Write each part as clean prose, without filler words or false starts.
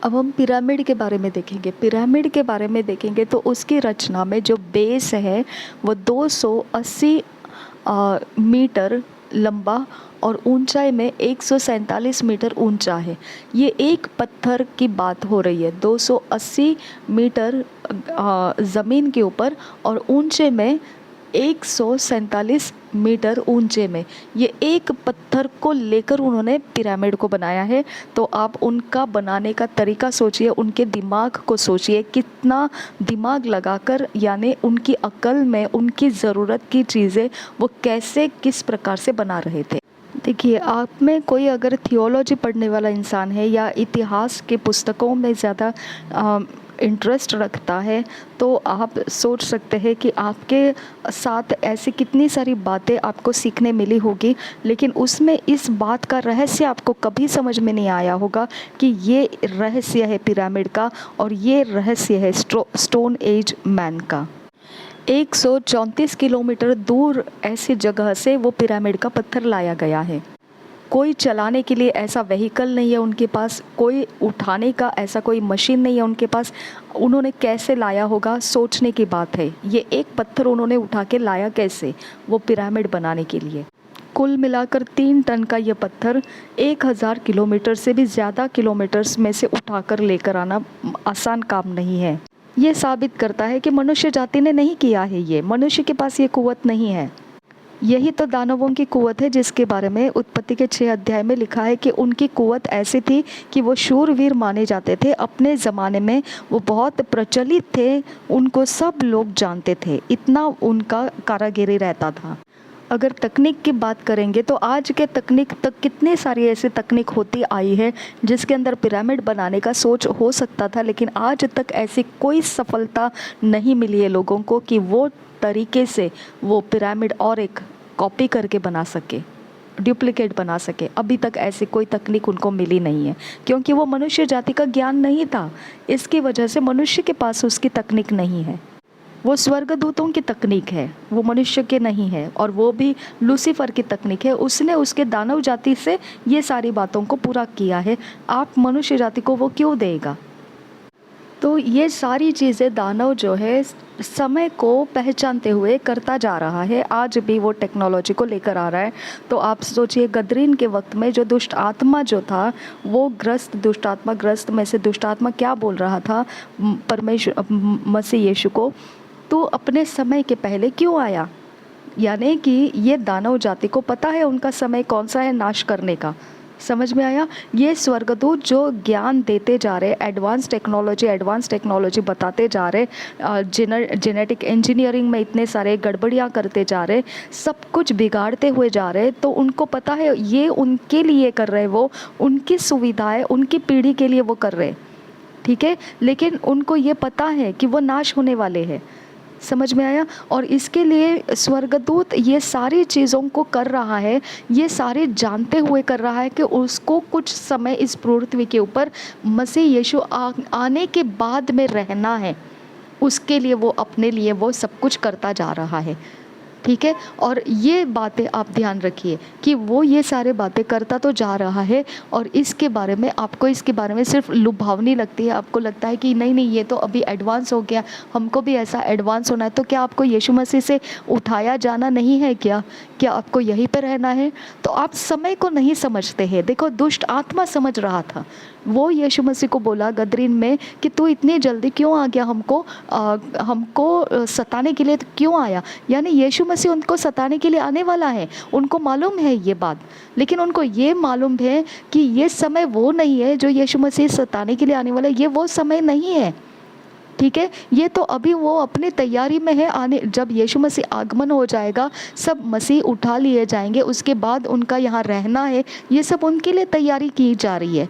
अब हम पिरामिड के बारे में देखेंगे। पिरामिड के बारे में देखेंगे तो उसकी रचना में जो बेस है वो 280 मीटर लंबा और ऊंचाई में 147 मीटर ऊंचा है। ये एक पत्थर की बात हो रही है, 280 मीटर ज़मीन के ऊपर और ऊंचे में 147 मीटर ऊंचे में। ये एक पत्थर को लेकर उन्होंने पिरामिड को बनाया है। तो आप उनका बनाने का तरीका सोचिए, उनके दिमाग को सोचिए, कितना दिमाग लगाकर, यानी उनकी अक्ल में उनकी ज़रूरत की चीज़ें वो कैसे किस प्रकार से बना रहे थे। देखिए, आप में कोई अगर थियोलॉजी पढ़ने वाला इंसान है या इतिहास के पुस्तकों में ज़्यादा इंटरेस्ट रखता है तो आप सोच सकते हैं कि आपके साथ ऐसी कितनी सारी बातें आपको सीखने मिली होगी, लेकिन उसमें इस बात का रहस्य आपको कभी समझ में नहीं आया होगा कि ये रहस्य है पिरामिड का और ये रहस्य है स्टोन एज मैन का। 134 किलोमीटर दूर ऐसी जगह से वो पिरामिड का पत्थर लाया गया है। कोई चलाने के लिए ऐसा व्हीकल नहीं है उनके पास, कोई उठाने का ऐसा कोई मशीन नहीं है उनके पास। उन्होंने कैसे लाया होगा, सोचने की बात है। ये एक पत्थर उन्होंने उठा के लाया कैसे, वो पिरामिड बनाने के लिए। कुल मिलाकर 3 टन का ये पत्थर 1000 किलोमीटर से भी ज़्यादा किलोमीटर्स में से उठाकर लेकर आना आसान काम नहीं है। ये साबित करता है कि मनुष्य जाति ने नहीं किया है, ये मनुष्य के पास ये कुव्वत नहीं है। यही तो दानवों की कुव्वत है, जिसके बारे में उत्पत्ति के 6 अध्याय में लिखा है कि उनकी कुव्वत ऐसी थी कि वो शूरवीर माने जाते थे। अपने ज़माने में वो बहुत प्रचलित थे, उनको सब लोग जानते थे, इतना उनका कारागिरी रहता था। अगर तकनीक की बात करेंगे तो आज के तकनीक तक कितनी सारी ऐसी तकनीक होती आई है जिसके अंदर पिरामिड बनाने का सोच हो सकता था, लेकिन आज तक ऐसी कोई सफलता नहीं मिली है लोगों को कि वो तरीके से वो पिरामिड और एक कॉपी करके बना सके, डुप्लीकेट बना सके। अभी तक ऐसी कोई तकनीक उनको मिली नहीं है, क्योंकि वो मनुष्य जाति का ज्ञान नहीं था। इसकी वजह से मनुष्य के पास उसकी तकनीक नहीं है। वो स्वर्गदूतों की तकनीक है, वो मनुष्य के नहीं है, और वो भी लूसीफर की तकनीक है। उसने उसके दानव जाति से ये सारी बातों को पूरा किया है। आप मनुष्य जाति को वो क्यों देगा? तो ये सारी चीज़ें दानव जो है समय को पहचानते हुए करता जा रहा है। आज भी वो टेक्नोलॉजी को लेकर आ रहा है। तो आप सोचिए, गदरीन के वक्त में जो दुष्ट आत्मा जो था, वो दुष्ट आत्मा ग्रस्त में से दुष्ट आत्मा क्या बोल रहा था परमेश्वर मसीह यीशु को, तू अपने समय के पहले क्यों आया? यानी कि ये दानव जाति को पता है उनका समय कौन सा है नाश करने का। समझ में आया? ये स्वर्गदूत जो ज्ञान देते जा रहे, एडवांस टेक्नोलॉजी बताते जा रहे, जेनेटिक इंजीनियरिंग में इतने सारे गड़बड़ियाँ करते जा रहे, सब कुछ बिगाड़ते हुए जा रहे, तो उनको पता है ये उनके लिए कर रहे, वो उनकी सुविधाएं उनकी पीढ़ी के लिए वो कर रहे, ठीक है। लेकिन उनको ये पता है कि वो नाश होने वाले हैं। समझ में आया? और इसके लिए स्वर्गदूत ये सारी चीज़ों को कर रहा है, ये सारे जानते हुए कर रहा है कि उसको कुछ समय इस पृथ्वी के ऊपर मसीह यीशु आने के बाद में रहना है। उसके लिए वो अपने लिए वो सब कुछ करता जा रहा है, ठीक है। और ये बातें आप ध्यान रखिए कि वो ये सारे बातें करता तो जा रहा है, और इसके बारे में आपको इसके बारे में सिर्फ लुभावनी लगती है। आपको लगता है कि नहीं नहीं, ये तो अभी एडवांस हो गया, हमको भी ऐसा एडवांस होना है। तो क्या आपको यीशु मसीह से उठाया जाना नहीं है क्या? क्या आपको यहीं पर रहना है? तो आप समय को नहीं समझते हैं। देखो, दुष्ट आत्मा समझ रहा था। वो यीशु मसीह को बोला गदरीन में कि तू इतनी जल्दी क्यों आ गया, हमको सताने के लिए क्यों आया? यानी यीशु मसीह उनको सताने के लिए आने वाला है, उनको मालूम है ये बात। लेकिन उनको ये मालूम है कि ये समय वो नहीं है जो यीशु मसीह सताने के लिए आने वाला है, ये वो समय नहीं है, ठीक है। ये तो अभी वो अपनी तैयारी में है आने, जब यीशु मसीह आगमन हो जाएगा, सब मसीह उठा लिए जाएंगे, उसके बाद उनका यहाँ रहना है, ये सब उनके लिए तैयारी की जा रही है,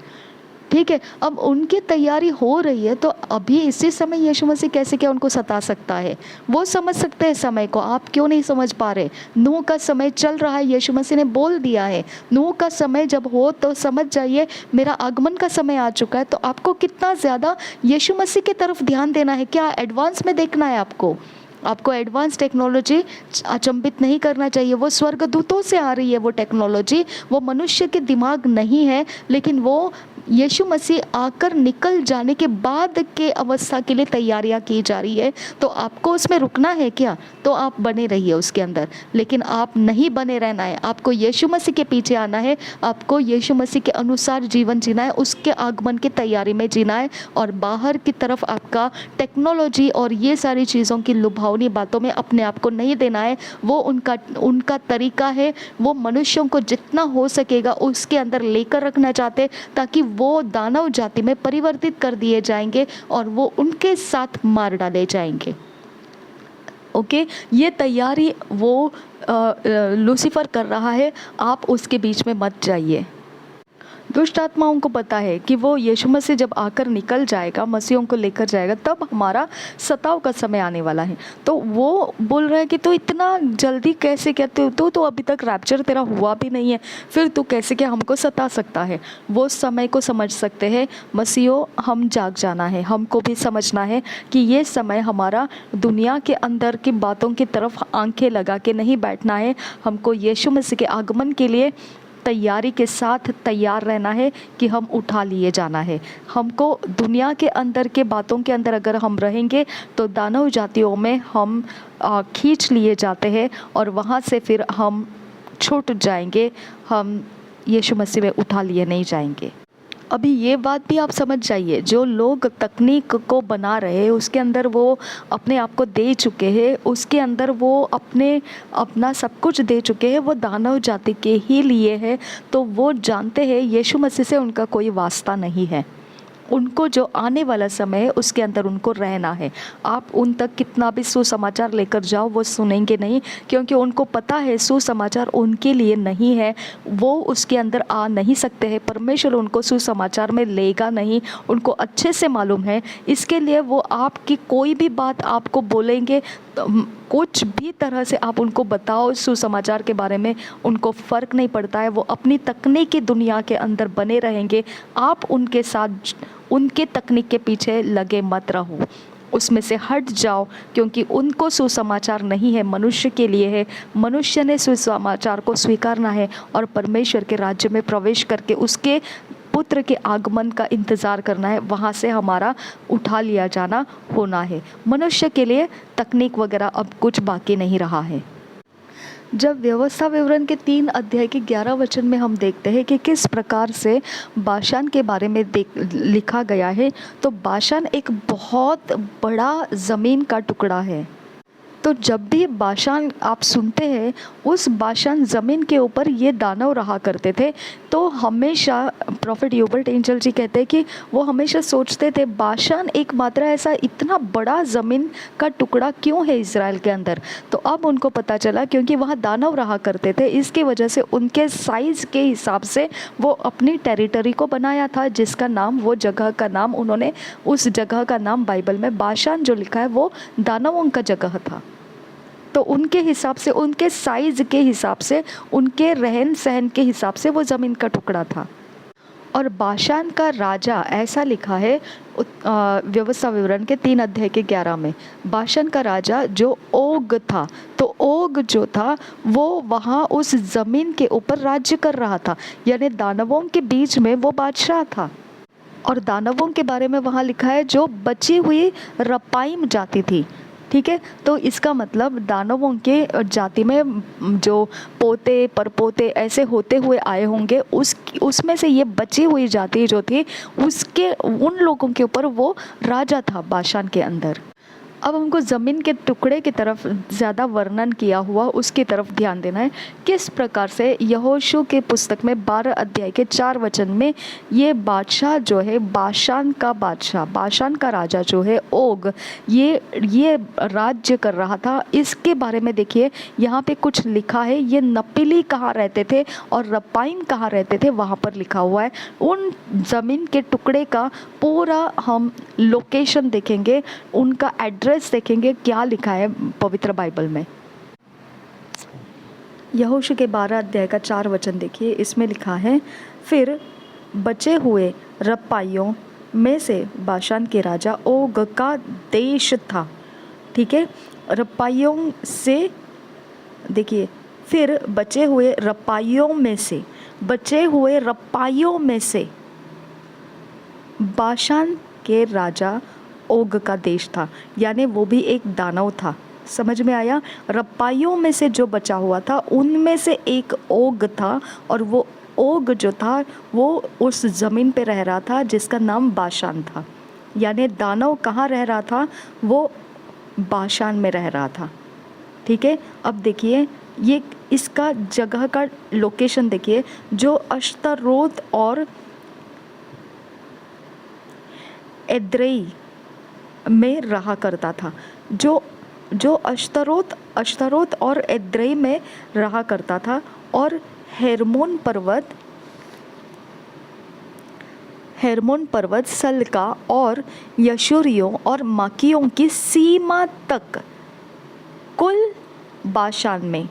ठीक है। अब उनकी तैयारी हो रही है, तो अभी इसी समय यीशु मसीह कैसे क्या उनको सता सकता है? वो समझ सकते हैं समय को, आप क्यों नहीं समझ पा रहे? नूह का समय चल रहा है, यीशु मसीह ने बोल दिया है नूह का समय जब हो तो समझ जाइए मेरा आगमन का समय आ चुका है। तो आपको कितना ज़्यादा यीशु मसीह की तरफ ध्यान देना है, क्या एडवांस में देखना है आपको एडवांस टेक्नोलॉजी अचंभित नहीं करना चाहिए। वो स्वर्गदूतों से आ रही है वो टेक्नोलॉजी, वो मनुष्य के दिमाग नहीं है, लेकिन वो यीशु मसीह आकर निकल जाने के बाद के अवस्था के लिए तैयारियां की जा रही है, तो आपको उसमें रुकना है क्या? तो आप बने रहिए उसके अंदर, लेकिन आप नहीं बने रहना है। आपको यीशु मसीह के पीछे आना है, आपको यीशु मसीह के अनुसार जीवन जीना है, उसके आगमन की तैयारी में जीना है। और बाहर की तरफ आपका टेक्नोलॉजी और ये सारी चीज़ों की लुभावनी बातों में अपने आप को नहीं देना है। वो उनका तरीका है, वो मनुष्यों को जितना हो सकेगा उसके अंदर लेकर रखना चाहते, ताकि वो दानव जाति में परिवर्तित कर दिए जाएंगे और वो उनके साथ मार डाले जाएंगे। ओके, ये तैयारी वो लूसीफर कर रहा है, आप उसके बीच में मत जाइए। दुष्ट आत्माओं को पता है कि वो यीशु मसीह जब आकर निकल जाएगा, मसीहों को लेकर जाएगा, तब हमारा सताव का समय आने वाला है। तो वो बोल रहा है कि तू इतना जल्दी कैसे कहते हो, तो अभी तक रैप्चर तेरा हुआ भी नहीं है, फिर तू कैसे क्या हमको सता सकता है? वो समय को समझ सकते हैं मसीहों, हम जाग जाना है, हमको भी समझना है कि ये समय हमारा दुनिया के अंदर की बातों की तरफ आंखें लगा के नहीं बैठना है। हमको यीशु मसीह के आगमन के लिए तैयारी के साथ तैयार रहना है कि हम उठा लिए जाना है। हमको दुनिया के अंदर के बातों के अंदर अगर हम रहेंगे तो दानव जातियों में हम खींच लिए जाते हैं और वहाँ से फिर हम छूट जाएंगे, हम यीशु मसीह में उठा लिए नहीं जाएंगे। अभी ये बात भी आप समझ जाइए, जो लोग तकनीक को बना रहे हैं उसके अंदर वो अपने आप को दे चुके हैं, उसके अंदर वो अपना सब कुछ दे चुके हैं, वो दानव जाति के ही लिए है। तो वो जानते हैं यीशु मसीह से उनका कोई वास्ता नहीं है। उनको जो आने वाला समय है उसके अंदर उनको रहना है। आप उन तक कितना भी सुसमाचार लेकर जाओ वो सुनेंगे नहीं, क्योंकि उनको पता है सुसमाचार उनके लिए नहीं है, वो उसके अंदर आ नहीं सकते हैं। परमेश्वर उनको सुसमाचार में लेगा नहीं, उनको अच्छे से मालूम है। इसके लिए वो आपकी कोई भी बात आपको बोलेंगे, कुछ भी तरह से आप उनको बताओ सुसमाचार के बारे में, उनको फ़र्क नहीं पड़ता है। वो अपनी तकनीकी दुनिया के अंदर बने रहेंगे। आप उनके साथ उनके तकनीक के पीछे लगे मत रहो, उसमें से हट जाओ, क्योंकि उनको सुसमाचार नहीं है, मनुष्य के लिए है। मनुष्य ने सुसमाचार को स्वीकारना है और परमेश्वर के राज्य में प्रवेश करके उसके पुत्र के आगमन का इंतज़ार करना है। वहाँ से हमारा उठा लिया जाना होना है। मनुष्य के लिए तकनीक वगैरह अब कुछ बाकी नहीं रहा है। जब व्यवस्था विवरण के 3 अध्याय के 11 वचन में हम देखते हैं कि किस प्रकार से बाशान के बारे में लिखा गया है, तो बाशान एक बहुत बड़ा ज़मीन का टुकड़ा है। तो जब भी बाशान आप सुनते हैं, उस बाशान ज़मीन के ऊपर ये दानव रहा करते थे। तो हमेशा प्रॉफिट ह्यूबर्ट एंजल जी कहते हैं कि वो हमेशा सोचते थे बाशान एकमात्र ऐसा इतना बड़ा ज़मीन का टुकड़ा क्यों है इज़राइल के अंदर। तो अब उनको पता चला क्योंकि वहाँ दानव रहा करते थे, इसकी वजह से उनके साइज़ के हिसाब से वो अपनी टेरिटरी को बनाया था, जिसका नाम, वो जगह का नाम, उन्होंने उस जगह का नाम बाइबल में बाशान जो लिखा है वो दानवों का जगह था। तो उनके हिसाब से, उनके साइज़ के हिसाब से, उनके रहन सहन के हिसाब से वो ज़मीन का टुकड़ा था। और बाशान का राजा, ऐसा लिखा है व्यवस्था विवरण के 3 अध्याय के 11 में, बाशान का राजा जो ओग था, तो ओग जो था वो वहाँ उस ज़मीन के ऊपर राज्य कर रहा था, यानी दानवों के बीच में वो बादशाह था। और दानवों के बारे में वहाँ लिखा है जो बची हुई रपाइम जाति थी। ठीक है, तो इसका मतलब दानवों के जाति में जो पोते परपोते ऐसे होते हुए आए होंगे, उसमें से ये बची हुई जाति जो थी, उसके उन लोगों के ऊपर वो राजा था बाशान के अंदर। अब हमको ज़मीन के टुकड़े की तरफ ज़्यादा वर्णन किया हुआ उसकी तरफ ध्यान देना है। किस प्रकार से यहोशू के पुस्तक में 12 अध्याय के 4 वचन में ये बादशाह जो है, बाशान का बादशाह, बाशान का राजा जो है ओग, ये राज्य कर रहा था। इसके बारे में देखिए यहाँ पे कुछ लिखा है, ये नपीली कहाँ रहते थे और रपाइम कहाँ रहते थे, वहाँ पर लिखा हुआ है। उन ज़मीन के टुकड़े का पूरा हम लोकेशन देखेंगे, उनका एड्रेस देखेंगे, क्या लिखा है पवित्र बाइबल में। यहोशू के 12 अध्याय का 4 वचन देखिए, इसमें लिखा है, फिर बचे हुए रपाइयों में से बाशान के राजा ओग का देश था। ठीक है, रपाइयों से देखिए, फिर बचे हुए रपाइयों में से, बचे हुए रपाइयों में से, बाशान के राजा ओग का देश था, यानी वो भी एक दानव था। समझ में आया? रपाइयों में से जो बचा हुआ था उनमें से एक ओग था, और वो ओग जो था वो उस ज़मीन पे रह रहा था जिसका नाम बाशान था। यानी दानव कहाँ रह रहा था? वो बाशान में रह रहा था। ठीक है, अब देखिए ये इसका जगह का लोकेशन देखिए, जो अश्तारोत और एद्रेई में रहा करता था। जो अश्तारोत और एद्रेई में रहा करता था, और हेर्मोन पर्वत सल्का और यशूरियों और माकियों की सीमा तक, कुल बाशान में।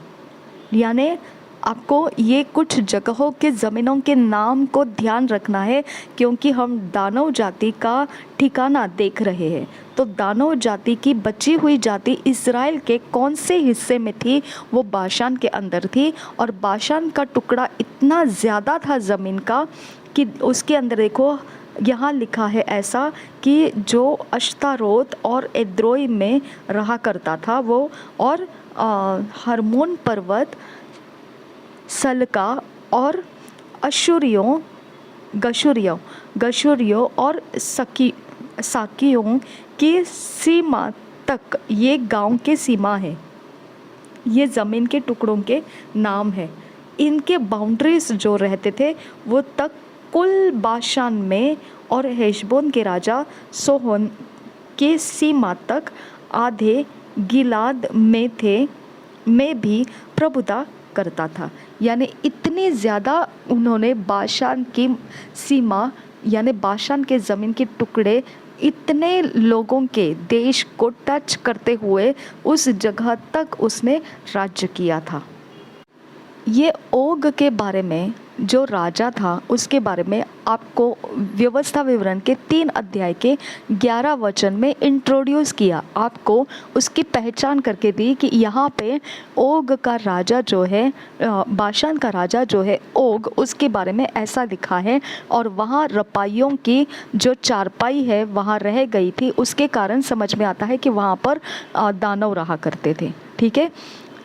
यानी आपको ये कुछ जगहों के ज़मीनों के नाम को ध्यान रखना है, क्योंकि हम दानव जाति का ठिकाना देख रहे हैं। तो दानव जाति की बची हुई जाति इज़राइल के कौन से हिस्से में थी? वो बाशान के अंदर थी, और बाशान का टुकड़ा इतना ज़्यादा था ज़मीन का कि उसके अंदर देखो यहाँ लिखा है ऐसा कि जो अश्तारोत और एद्रोई में रहा करता था वो, और हर्मोन पर्वत सल्का और गशूरियों और साकियों की सीमा तक, ये गांव के सीमा है, ये ज़मीन के टुकड़ों के नाम है। इनके बाउंड्रीज जो रहते थे वो तक कुल बाशान में, और हेशबोन के राजा सोहन के सीमा तक आधे गिलाद में भी प्रभुता करता था। यानी इतनी ज़्यादा उन्होंने बाशान की सीमा, यानी बाशान के ज़मीन के टुकड़े, इतने लोगों के देश को टच करते हुए उस जगह तक उसने राज्य किया था। ये ओग के बारे में, जो राजा था उसके बारे में आपको व्यवस्था विवरण के 3 अध्याय के 11 वचन में इंट्रोड्यूस किया, आपको उसकी पहचान करके दी कि यहाँ पे ओग का राजा जो है, बाशान का राजा जो है ओग, उसके बारे में ऐसा लिखा है। और वहाँ रपाइयों की जो चारपाई है वहाँ रह गई थी, उसके कारण समझ में आता है कि वहाँ पर दानव रहा करते थे। ठीक है,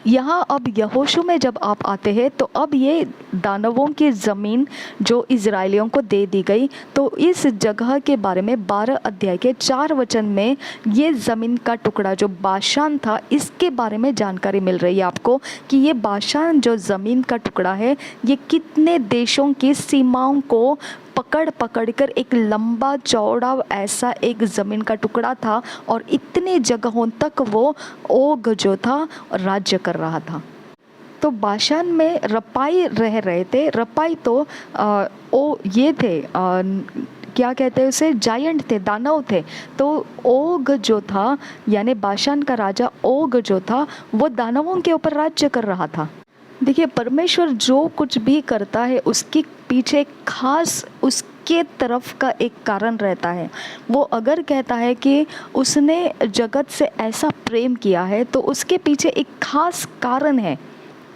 यहाँ अब यहोशू में जब आप आते हैं तो अब ये दानवों की ज़मीन जो इज़राइलियों को दे दी गई, तो इस जगह के बारे में 12 अध्याय के 4 वचन में ये ज़मीन का टुकड़ा जो बाशान था, इसके बारे में जानकारी मिल रही है आपको कि ये बाशान जो ज़मीन का टुकड़ा है, ये कितने देशों की सीमाओं को पकड़ कर एक लंबा चौड़ा ऐसा एक ज़मीन का टुकड़ा था, और इतनी जगहों तक वो ओग जो था राज्य कर रहा था। तो बाशान में रपाई रह रहे थे। रपाई तो ये थे, क्या कहते हैं उसे, जायंट थे, दानव थे। तो ओग जो था, यानी बाशान का राजा ओग जो था, वो दानवों के ऊपर राज्य कर रहा था। देखिए, परमेश्वर जो कुछ भी करता है उसके पीछे खास उसके तरफ का एक कारण रहता है। वो अगर कहता है कि उसने जगत से ऐसा प्रेम किया है तो उसके पीछे एक खास कारण है।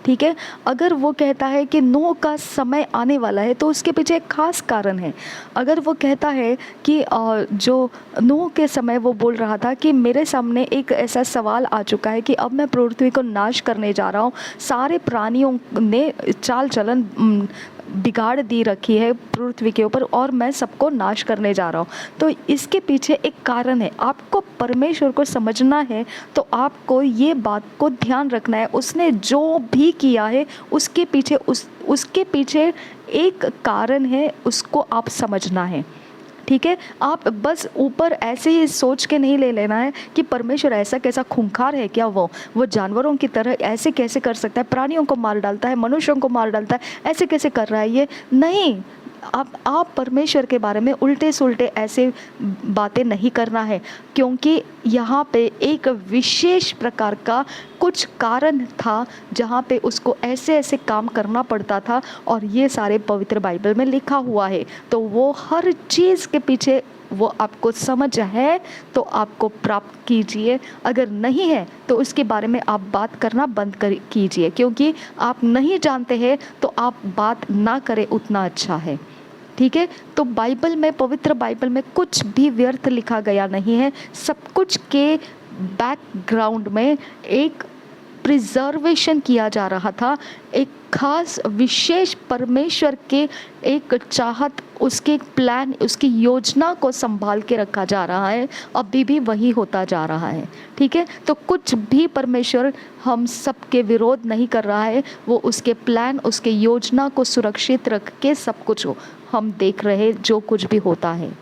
ठीक है, अगर वो कहता है कि नूह का समय आने वाला है तो उसके पीछे एक खास कारण है। अगर वो कहता है कि जो नूह के समय वो बोल रहा था कि मेरे सामने एक ऐसा सवाल आ चुका है कि अब मैं पृथ्वी को नाश करने जा रहा हूँ, सारे प्राणियों ने चाल चलन बिगाड़ दी रखी है पृथ्वी के ऊपर, और मैं सबको नाश करने जा रहा हूँ। तो इसके पीछे एक कारण है। आपको परमेश्वर को समझना है तो आपको ये बात को ध्यान रखना है, उसने जो भी किया है उसके पीछे उसके पीछे एक कारण है, उसको आप समझना है। ठीक है, आप बस ऊपर ऐसे ही सोच के नहीं ले लेना है कि परमेश्वर ऐसा कैसा खूंखार है क्या, वो जानवरों की तरह ऐसे कैसे कर सकता है, प्राणियों को मार डालता है, मनुष्यों को मार डालता है, ऐसे कैसे कर रहा है ये। नहीं, आप परमेश्वर के बारे में उल्टे सुल्टे ऐसे बातें नहीं करना है, क्योंकि यहाँ पे एक विशेष प्रकार का कुछ कारण था जहाँ पे उसको ऐसे ऐसे काम करना पड़ता था, और ये सारे पवित्र बाइबल में लिखा हुआ है। तो वो हर चीज़ के पीछे वो आपको समझ है तो आपको प्राप्त कीजिए, अगर नहीं है तो उसके बारे में आप बात करना बंद कीजिए, क्योंकि आप नहीं जानते हैं तो आप बात ना करें, उतना अच्छा है। ठीक है। तो बाइबल में, पवित्र बाइबल में कुछ भी व्यर्थ लिखा गया नहीं है। सब कुछ के बैकग्राउंड में एक प्रिजर्वेशन किया जा रहा था, एक खास विशेष परमेश्वर के एक चाहत, उसके एक प्लान, उसकी योजना को संभाल के रखा जा रहा है। अभी भी वही होता जा रहा है, ठीक है। तो कुछ भी परमेश्वर हम सब के विरोध नहीं कर रहा है, वो उसके प्लान, उसके योजना को सुरक्षित रख के सब कुछ हम देख रहे जो कुछ भी होता है।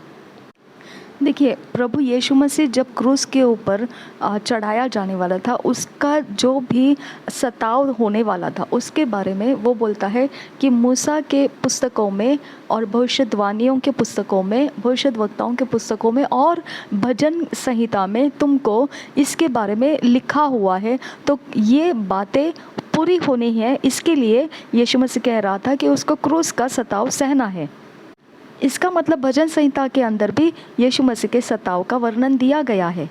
देखिए, प्रभु यीशु मसीह जब क्रूस के ऊपर चढ़ाया जाने वाला था, उसका जो भी सताव होने वाला था उसके बारे में वो बोलता है कि मूसा के पुस्तकों में और भविष्यवाणियों के पुस्तकों में, भविष्यद्वक्ताओं के पुस्तकों में और भजन संहिता में तुमको इसके बारे में लिखा हुआ है। तो ये बातें पूरी होनी है, इसके लिए यीशु मसीह कह रहा था कि उसको क्रूस का सताव सहना है। इसका मतलब भजन संहिता के अंदर भी यीशु मसीह के सताव का वर्णन दिया गया है।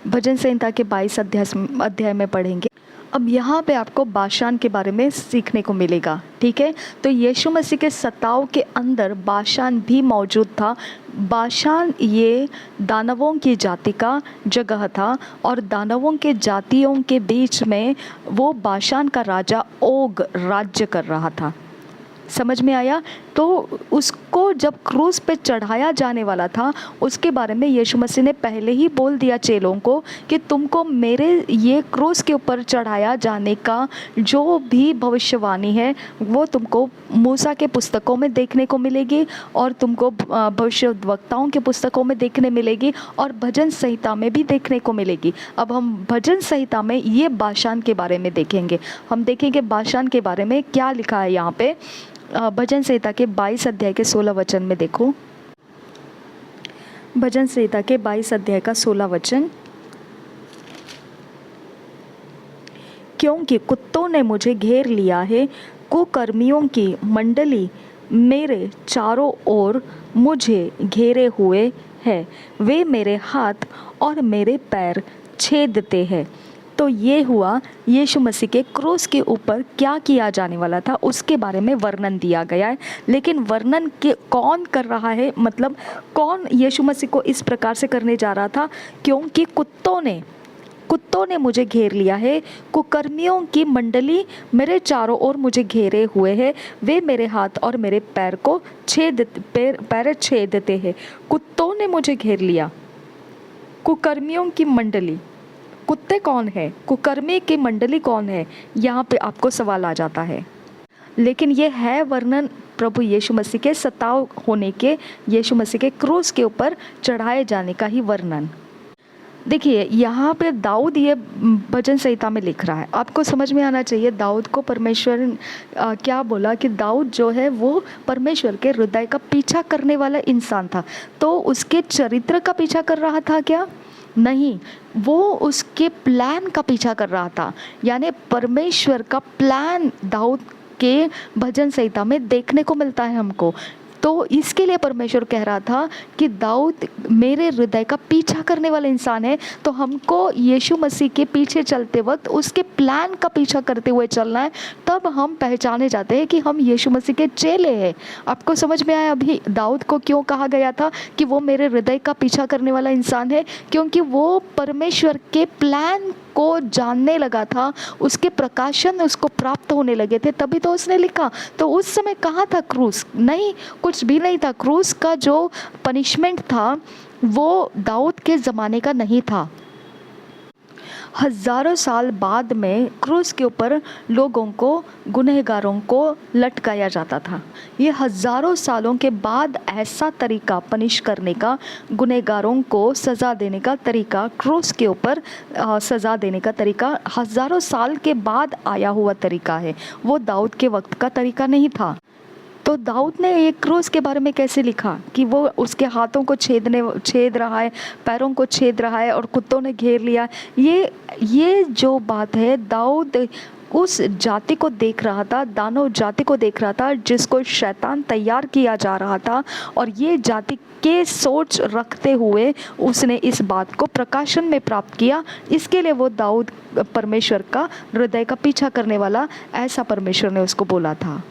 भजन संहिता के 22 अध्याय में पढ़ेंगे। अब यहाँ पे आपको बाशान के बारे में सीखने को मिलेगा, ठीक है। तो यीशु मसीह के सताव के अंदर बाशान भी मौजूद था। बाशान ये दानवों की जाति का जगह था और दानवों के जातियों के बीच में वो बाशान का राजा ओग राज्य कर रहा था। समझ में आया? तो उसको जब क्रूस पे चढ़ाया जाने वाला था, उसके बारे में यीशु मसीह ने पहले ही बोल दिया चेलों को कि तुमको मेरे ये क्रूस के ऊपर चढ़ाया जाने का जो भी भविष्यवाणी है वो तुमको मूसा के पुस्तकों में देखने को मिलेगी और तुमको भविष्यद्वक्ताओं के पुस्तकों में देखने मिलेगी और भजन संहिता में भी देखने को मिलेगी। अब हम भजन संहिता में ये बाशान के बारे में देखेंगे। हम देखेंगे बाशान के बारे में क्या लिखा है यहाँ पे। भजन संहिता के 22 अध्याय के 16 वचन में देखो। भजन संहिता के 22 अध्याय का 16 वचन। क्योंकि कुत्तों ने मुझे घेर लिया है, कुकर्मियों की मंडली मेरे चारों ओर मुझे घेरे हुए है, वे मेरे हाथ और मेरे पैर छेदते हैं। तो ये हुआ यीशु मसीह के क्रूस के ऊपर क्या किया जाने वाला था उसके बारे में वर्णन दिया गया है। लेकिन वर्णन के कौन कर रहा है, मतलब कौन यीशु मसीह को इस प्रकार से करने जा रहा था? क्योंकि कुत्तों ने मुझे घेर लिया है, कुकर्मियों की मंडली मेरे चारों ओर मुझे घेरे हुए हैं, वे मेरे हाथ और मेरे पैर को पैर छेदते हैं। कुत्तों ने मुझे घेर लिया, कुकर्मियों की मंडली। कुत्ते कौन है? कुकर्मी की मंडली कौन है? यहाँ पे आपको सवाल आ जाता है। लेकिन ये है वर्णन प्रभु यीशु मसीह के सताव होने के, यीशु मसीह के क्रूस के ऊपर चढ़ाए जाने का ही वर्णन। देखिए, यहाँ पे दाऊद ये भजन संहिता में लिख रहा है। आपको समझ में आना चाहिए दाऊद को परमेश्वर क्या बोला कि दाऊद जो है वो परमेश्वर के हृदय का पीछा करने वाला इंसान था। तो उसके चरित्र का पीछा कर रहा था क्या? नहीं, वो उसके प्लान का पीछा कर रहा था। यानी परमेश्वर का प्लान दाऊद के भजन संहिता में देखने को मिलता है हमको। तो इसके लिए परमेश्वर कह रहा था कि दाऊद मेरे हृदय का पीछा करने वाला इंसान है। तो हमको यीशु मसीह के पीछे चलते वक्त उसके प्लान का पीछा करते हुए चलना है, तब हम पहचाने जाते हैं कि हम यीशु मसीह के चेले हैं। आपको समझ में आया अभी दाऊद को क्यों कहा गया था कि वो मेरे हृदय का पीछा करने वाला इंसान है? क्योंकि वो परमेश्वर के प्लान को जानने लगा था, उसके प्रकाशन उसको प्राप्त होने लगे थे, तभी तो उसने लिखा। तो उस समय कहाँ था क्रूस? नहीं, कुछ भी नहीं था। क्रूस का जो पनिशमेंट था वो दाऊद के ज़माने का नहीं था। हज़ारों साल बाद में क्रूस के ऊपर लोगों को, गुनहगारों को लटकाया जाता था। ये हज़ारों सालों के बाद ऐसा तरीका पनिश करने का, गुनहगारों को सज़ा देने का तरीका, क्रूस के ऊपर सज़ा देने का तरीका हज़ारों साल के बाद आया हुआ तरीका है। वो दाऊद के वक्त का तरीका नहीं था। तो दाऊद ने एक क्रूस के बारे में कैसे लिखा कि वो उसके हाथों को छेद रहा है, पैरों को छेद रहा है और कुत्तों ने घेर लिया। ये जो बात है, दाऊद उस जाति को देख रहा था, दानव जाति को देख रहा था जिसको शैतान तैयार किया जा रहा था, और ये जाति के सोच रखते हुए उसने इस बात को प्रकाशन में प्राप्त किया। इसके लिए वो दाऊद परमेश्वर का हृदय का पीछा करने वाला, ऐसा परमेश्वर ने उसको बोला था।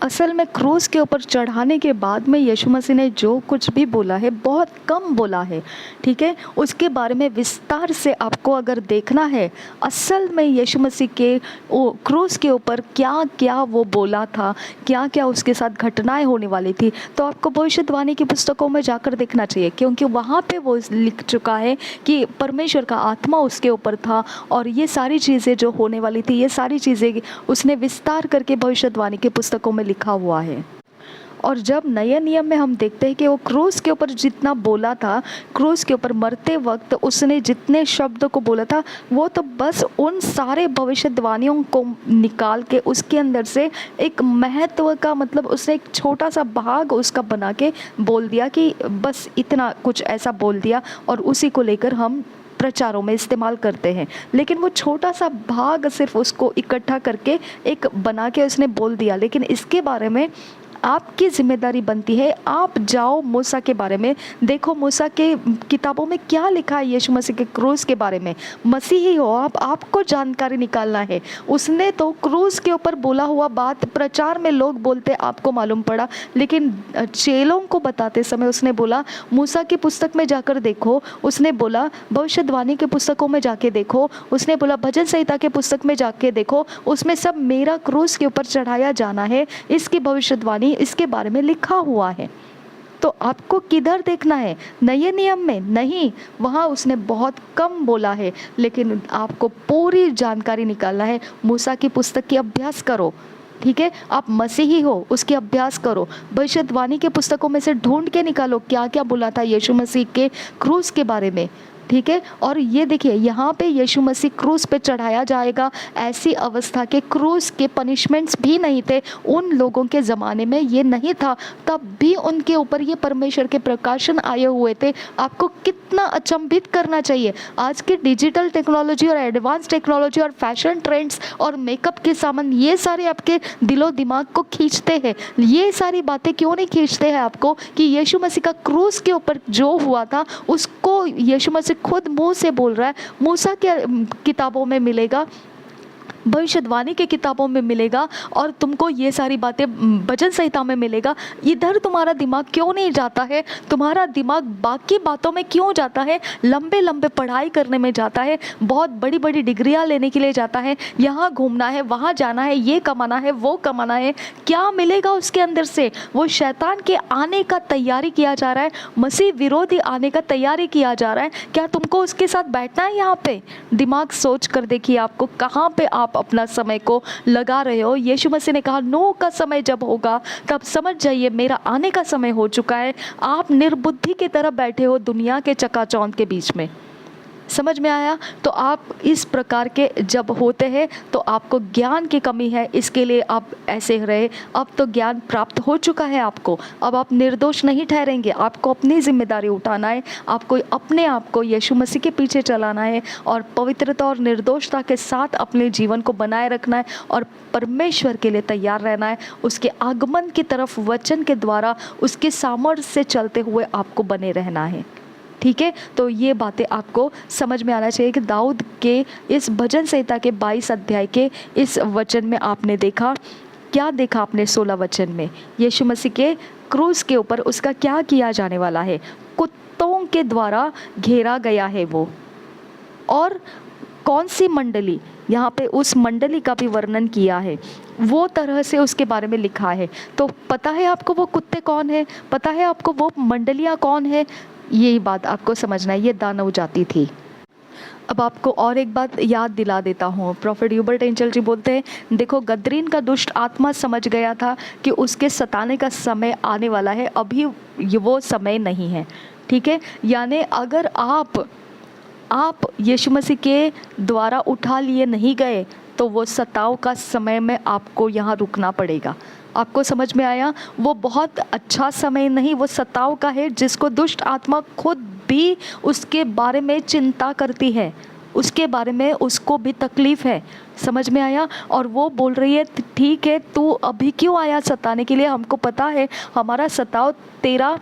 असल में क्रूस के ऊपर चढ़ाने के बाद में यीशु मसीह ने जो कुछ भी बोला है बहुत कम बोला है, ठीक है। उसके बारे में विस्तार से आपको अगर देखना है असल में यीशु मसीह के वो क्रूस के ऊपर क्या क्या वो बोला था, क्या क्या उसके साथ घटनाएं होने वाली थी, तो आपको भविष्यवाणी की पुस्तकों में जाकर देखना चाहिए, क्योंकि वहाँ पे वो लिख चुका है कि परमेश्वर का आत्मा उसके ऊपर था और ये सारी चीज़ें जो होने वाली थी, ये सारी चीज़ें उसने विस्तार करके भविष्यवाणी की पुस्तकों में लिखा हुआ है। और जब नए नियम में हम देखते हैं कि वो क्रूस के ऊपर जितना बोला था, क्रूस के ऊपर मरते वक्त उसने जितने शब्दों को बोला था, वो तो बस उन सारे भविष्यवाणियों को निकाल के उसके अंदर से एक महत्व का मतलब उसने एक छोटा सा भाग उसका बना के बोल दिया कि बस इतना कुछ ऐसा बोल दिया और उसी को लेकर हम प्रचारों में इस्तेमाल करते हैं। लेकिन वो छोटा सा भाग सिर्फ उसको इकट्ठा करके एक बना के उसने बोल दिया। लेकिन इसके बारे में आपकी जिम्मेदारी बनती है, आप जाओ मूसा के बारे में देखो, मूसा के किताबों में क्या लिखा है यीशु मसीह के क्रूस के बारे में। मसीही हो आप, आपको जानकारी निकालना है। उसने तो क्रूस के ऊपर बोला हुआ बात प्रचार में लोग बोलते आपको मालूम पड़ा, लेकिन चेलों को बताते समय उसने बोला मूसा की पुस्तक में जाकर देखो, उसने बोला भविष्यवाणी के पुस्तकों में जाके देखो, उसने बोला भजन संहिता के पुस्तक में जाके देखो, उसमें सब मेरा क्रूस के ऊपर चढ़ाया जाना है, इसकी भविष्यवाणी इसके बारे में लिखा हुआ है। तो आपको किधर देखना है? नए नियम में नहीं, वहाँ उसने बहुत कम बोला है, लेकिन आपको पूरी जानकारी निकालना है। मूसा की पुस्तक की अभ्यास करो, ठीक है। आप मसीही हो उसकी अभ्यास करो, भविष्यवाणी के पुस्तकों में से ढूंढ के निकालो क्या क्या बोला था यीशु मसीह के क्रूस के बारे में, ठीक है। और ये देखिए यहाँ पे यीशु मसीह क्रूस पे चढ़ाया जाएगा, ऐसी अवस्था के क्रूस के पनिशमेंट्स भी नहीं थे उन लोगों के ज़माने में, ये नहीं था, तब भी उनके ऊपर ये परमेश्वर के प्रकाशन आए हुए थे। आपको कितना अचंभित करना चाहिए। आज के डिजिटल टेक्नोलॉजी और एडवांस टेक्नोलॉजी और फैशन ट्रेंड्स और मेकअप के सामान, ये सारे आपके दिलो दिमाग को खींचते हैं। ये सारी बातें क्यों नहीं खींचते हैं आपको कि यीशु मसीह का क्रूस के ऊपर जो हुआ था उसको यीशु मसीह खुद मुंह से बोल रहा है। मूसा के किताबों में मिलेगा, भविष्यवाणी के किताबों में मिलेगा, और तुमको ये सारी बातें भजन संहिता में मिलेगा। इधर तुम्हारा दिमाग क्यों नहीं जाता है? तुम्हारा दिमाग बाकी बातों में क्यों जाता है? लंबे लंबे पढ़ाई करने में जाता है, बहुत बड़ी बड़ी डिग्रियां लेने के लिए जाता है, यहाँ घूमना है, वहाँ जाना है, ये कमाना है, वो कमाना है। क्या मिलेगा उसके अंदर से? वो शैतान के आने का तैयारी किया जा रहा है, मसीह विरोधी आने का तैयारी किया जा रहा है। क्या तुमको उसके साथ बैठना है? यहाँ पे दिमाग सोच कर देखिए आपको कहाँ पे आप अपना समय को लगा रहे हो। यीशु मसीह ने कहा नूह का समय जब होगा तब समझ जाइए मेरा आने का समय हो चुका है। आप निर्बुद्धि की तरह बैठे हो दुनिया के चकाचौंध के बीच में। समझ में आया? तो आप इस प्रकार के जब होते हैं तो आपको ज्ञान की कमी है, इसके लिए आप ऐसे रहे। अब तो ज्ञान प्राप्त हो चुका है आपको, अब आप निर्दोष नहीं ठहरेंगे। आपको अपनी जिम्मेदारी उठाना है, आपको अपने आप को यीशु मसीह के पीछे चलाना है और पवित्रता और निर्दोषता के साथ अपने जीवन को बनाए रखना है और परमेश्वर के लिए तैयार रहना है। उसके आगमन की तरफ वचन के द्वारा उसके सामर्थ्य से चलते हुए आपको बने रहना है, ठीक है। तो ये बातें आपको समझ में आना चाहिए कि दाऊद के इस भजन संहिता के 22 अध्याय के इस वचन में आपने देखा, क्या देखा आपने 16 वचन में? यीशु मसीह के क्रूस के ऊपर उसका क्या किया जाने वाला है? कुत्तों के द्वारा घेरा गया है वो। और कौन सी मंडली? यहाँ पे उस मंडली का भी वर्णन किया है, वो तरह से उसके बारे में लिखा है। तो पता है आपको वो कुत्ते कौन है? पता है आपको वो मंडलियाँ कौन है? यही बात आपको समझना है, ये दानव जाति थी। अब आपको और एक बात याद दिला देता हूँ। प्रॉफेट ह्यूबर्ट एंजल जी बोलते हैं देखो गदरीन का दुष्ट आत्मा समझ गया था कि उसके सताने का समय आने वाला है, अभी वो समय नहीं है, ठीक है। यानी अगर आप यीशु मसीह के द्वारा उठा लिए नहीं गए तो वो सताव का समय में आपको यहाँ रुकना पड़ेगा। आपको समझ में आया? वो बहुत अच्छा समय नहीं, वो सताव का है जिसको दुष्ट आत्मा खुद भी उसके बारे में चिंता करती है, उसके बारे में उसको भी तकलीफ़ है। समझ में आया? और वो बोल रही है ठीक है तू अभी क्यों आया सताने के लिए? हमको पता है हमारा सताव तेरा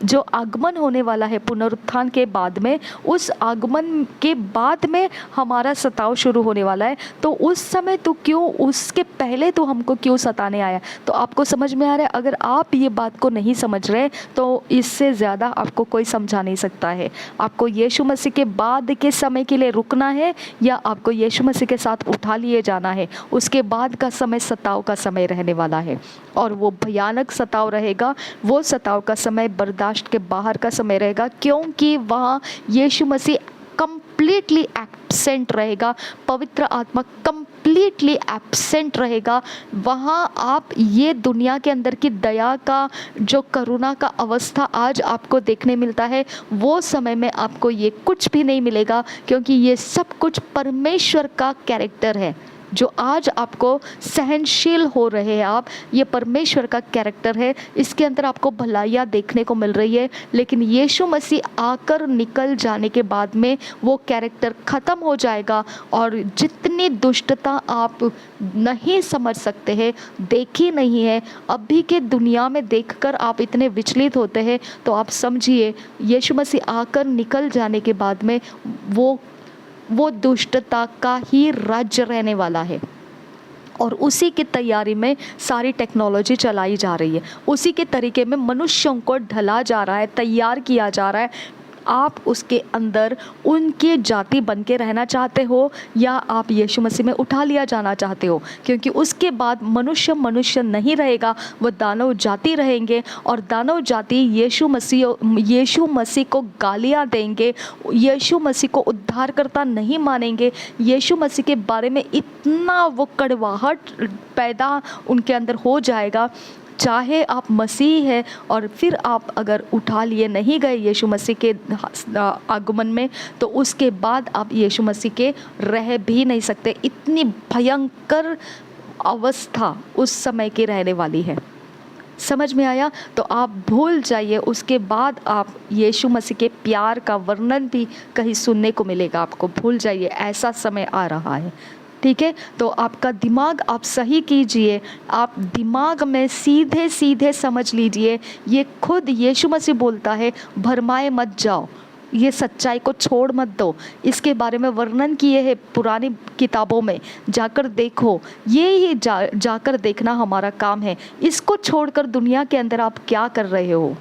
जो आगमन होने वाला है पुनरुत्थान के बाद में, उस आगमन के बाद में हमारा सताव शुरू होने वाला है। तो उस समय तू क्यों, उसके पहले तू हमको क्यों सताने आया? तो आपको समझ में आ रहा है? अगर आप ये बात को नहीं समझ रहे तो इससे ज़्यादा आपको कोई समझा नहीं सकता है। आपको यीशु मसीह के बाद के समय के लिए रुकना है या आपको यीशु मसीह के साथ उठा लिए जाना है। उसके बाद का समय सताव का समय रहने वाला है और वो भयानक सताव रहेगा। वो सताव का समय बर्दाश्त के बाहर का समय रहेगा, क्योंकि वहाँ यीशु मसीह कंप्लीटली एब्सेंट रहेगा, पवित्र आत्मा कंप्लीटली एब्सेंट रहेगा। वहाँ आप ये दुनिया के अंदर की दया का, जो करुणा का अवस्था आज आपको देखने मिलता है, वो समय में आपको ये कुछ भी नहीं मिलेगा, क्योंकि ये सब कुछ परमेश्वर का कैरेक्टर है। जो आज आपको सहनशील हो रहे हैं आप, ये परमेश्वर का कैरेक्टर है। इसके अंदर आपको भलाइयाँ देखने को मिल रही है, लेकिन यीशु मसीह आकर निकल जाने के बाद में वो कैरेक्टर ख़त्म हो जाएगा और जितनी दुष्टता आप नहीं समझ सकते हैं, देखी नहीं है, अभी के दुनिया में देखकर आप इतने विचलित होते हैं, तो आप समझिए यीशु मसीह आकर निकल जाने के बाद में वो दुष्टता का ही राज्य रहने वाला है। और उसी की तैयारी में सारी टेक्नोलॉजी चलाई जा रही है, उसी के तरीके में मनुष्यों को ढला जा रहा है, तैयार किया जा रहा है। आप उसके अंदर उनकी जाति बन के रहना चाहते हो या आप यीशु मसीह में उठा लिया जाना चाहते हो? क्योंकि उसके बाद मनुष्य नहीं रहेगा, वो दानव जाति रहेंगे और दानव जाति यीशु मसीह को गालियाँ देंगे, यीशु मसीह को उद्धारकर्ता नहीं मानेंगे, यीशु मसीह के बारे में इतना वो कड़वाहट पैदा उनके अंदर हो जाएगा। चाहे आप मसीह है और फिर आप अगर उठा लिए नहीं गए यीशु मसीह के आगमन में, तो उसके बाद आप यीशु मसीह के रह भी नहीं सकते। इतनी भयंकर अवस्था उस समय की रहने वाली है। समझ में आया? तो आप भूल जाइए, उसके बाद आप यीशु मसीह के प्यार का वर्णन भी कहीं सुनने को मिलेगा आपको। भूल जाइए, ऐसा समय आ रहा है। ठीक है, तो आपका दिमाग आप सही कीजिए, आप दिमाग में सीधे सीधे समझ लीजिए, ये खुद यीशु मसीह बोलता है, भरमाए मत जाओ, ये सच्चाई को छोड़ मत दो। इसके बारे में वर्णन किए हैं पुरानी किताबों में, जाकर देखो। ये ही जाकर देखना हमारा काम है। इसको छोड़कर दुनिया के अंदर आप क्या कर रहे हो?